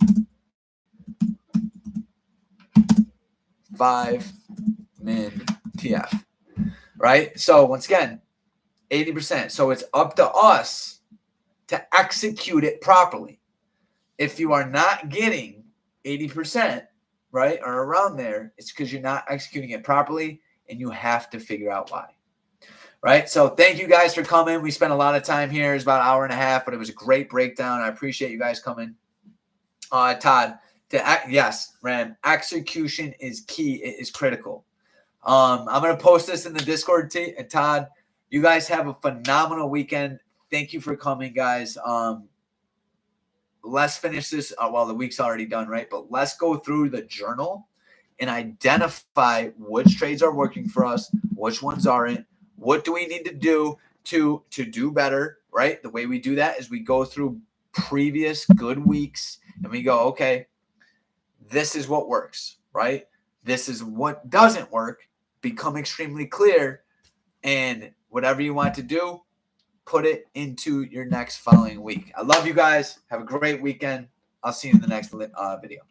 5-min TF, right? So once again, 80%. So it's up to us to execute it properly. If you are not getting 80%, right, or around there, it's because you're not executing it properly, and you have to figure out why. Right? So thank you guys for coming. We spent a lot of time here. It's about an hour and a half, but it was a great breakdown. I appreciate you guys coming. Todd, yes, Ram, execution is key. It is critical. I'm going to post this in the Discord, Todd. You guys have a phenomenal weekend. Thank you for coming, guys. Let's finish this. Well, the week's already done, right? But let's go through the journal and identify which trades are working for us, which ones aren't. What do we need to do to do better, right? The way we do that is we go through previous good weeks and we go, okay, this is what works, right? This is what doesn't work. Become extremely clear, and whatever you want to do, put it into your next following week. I love you guys. Have a great weekend. I'll see you in the next video.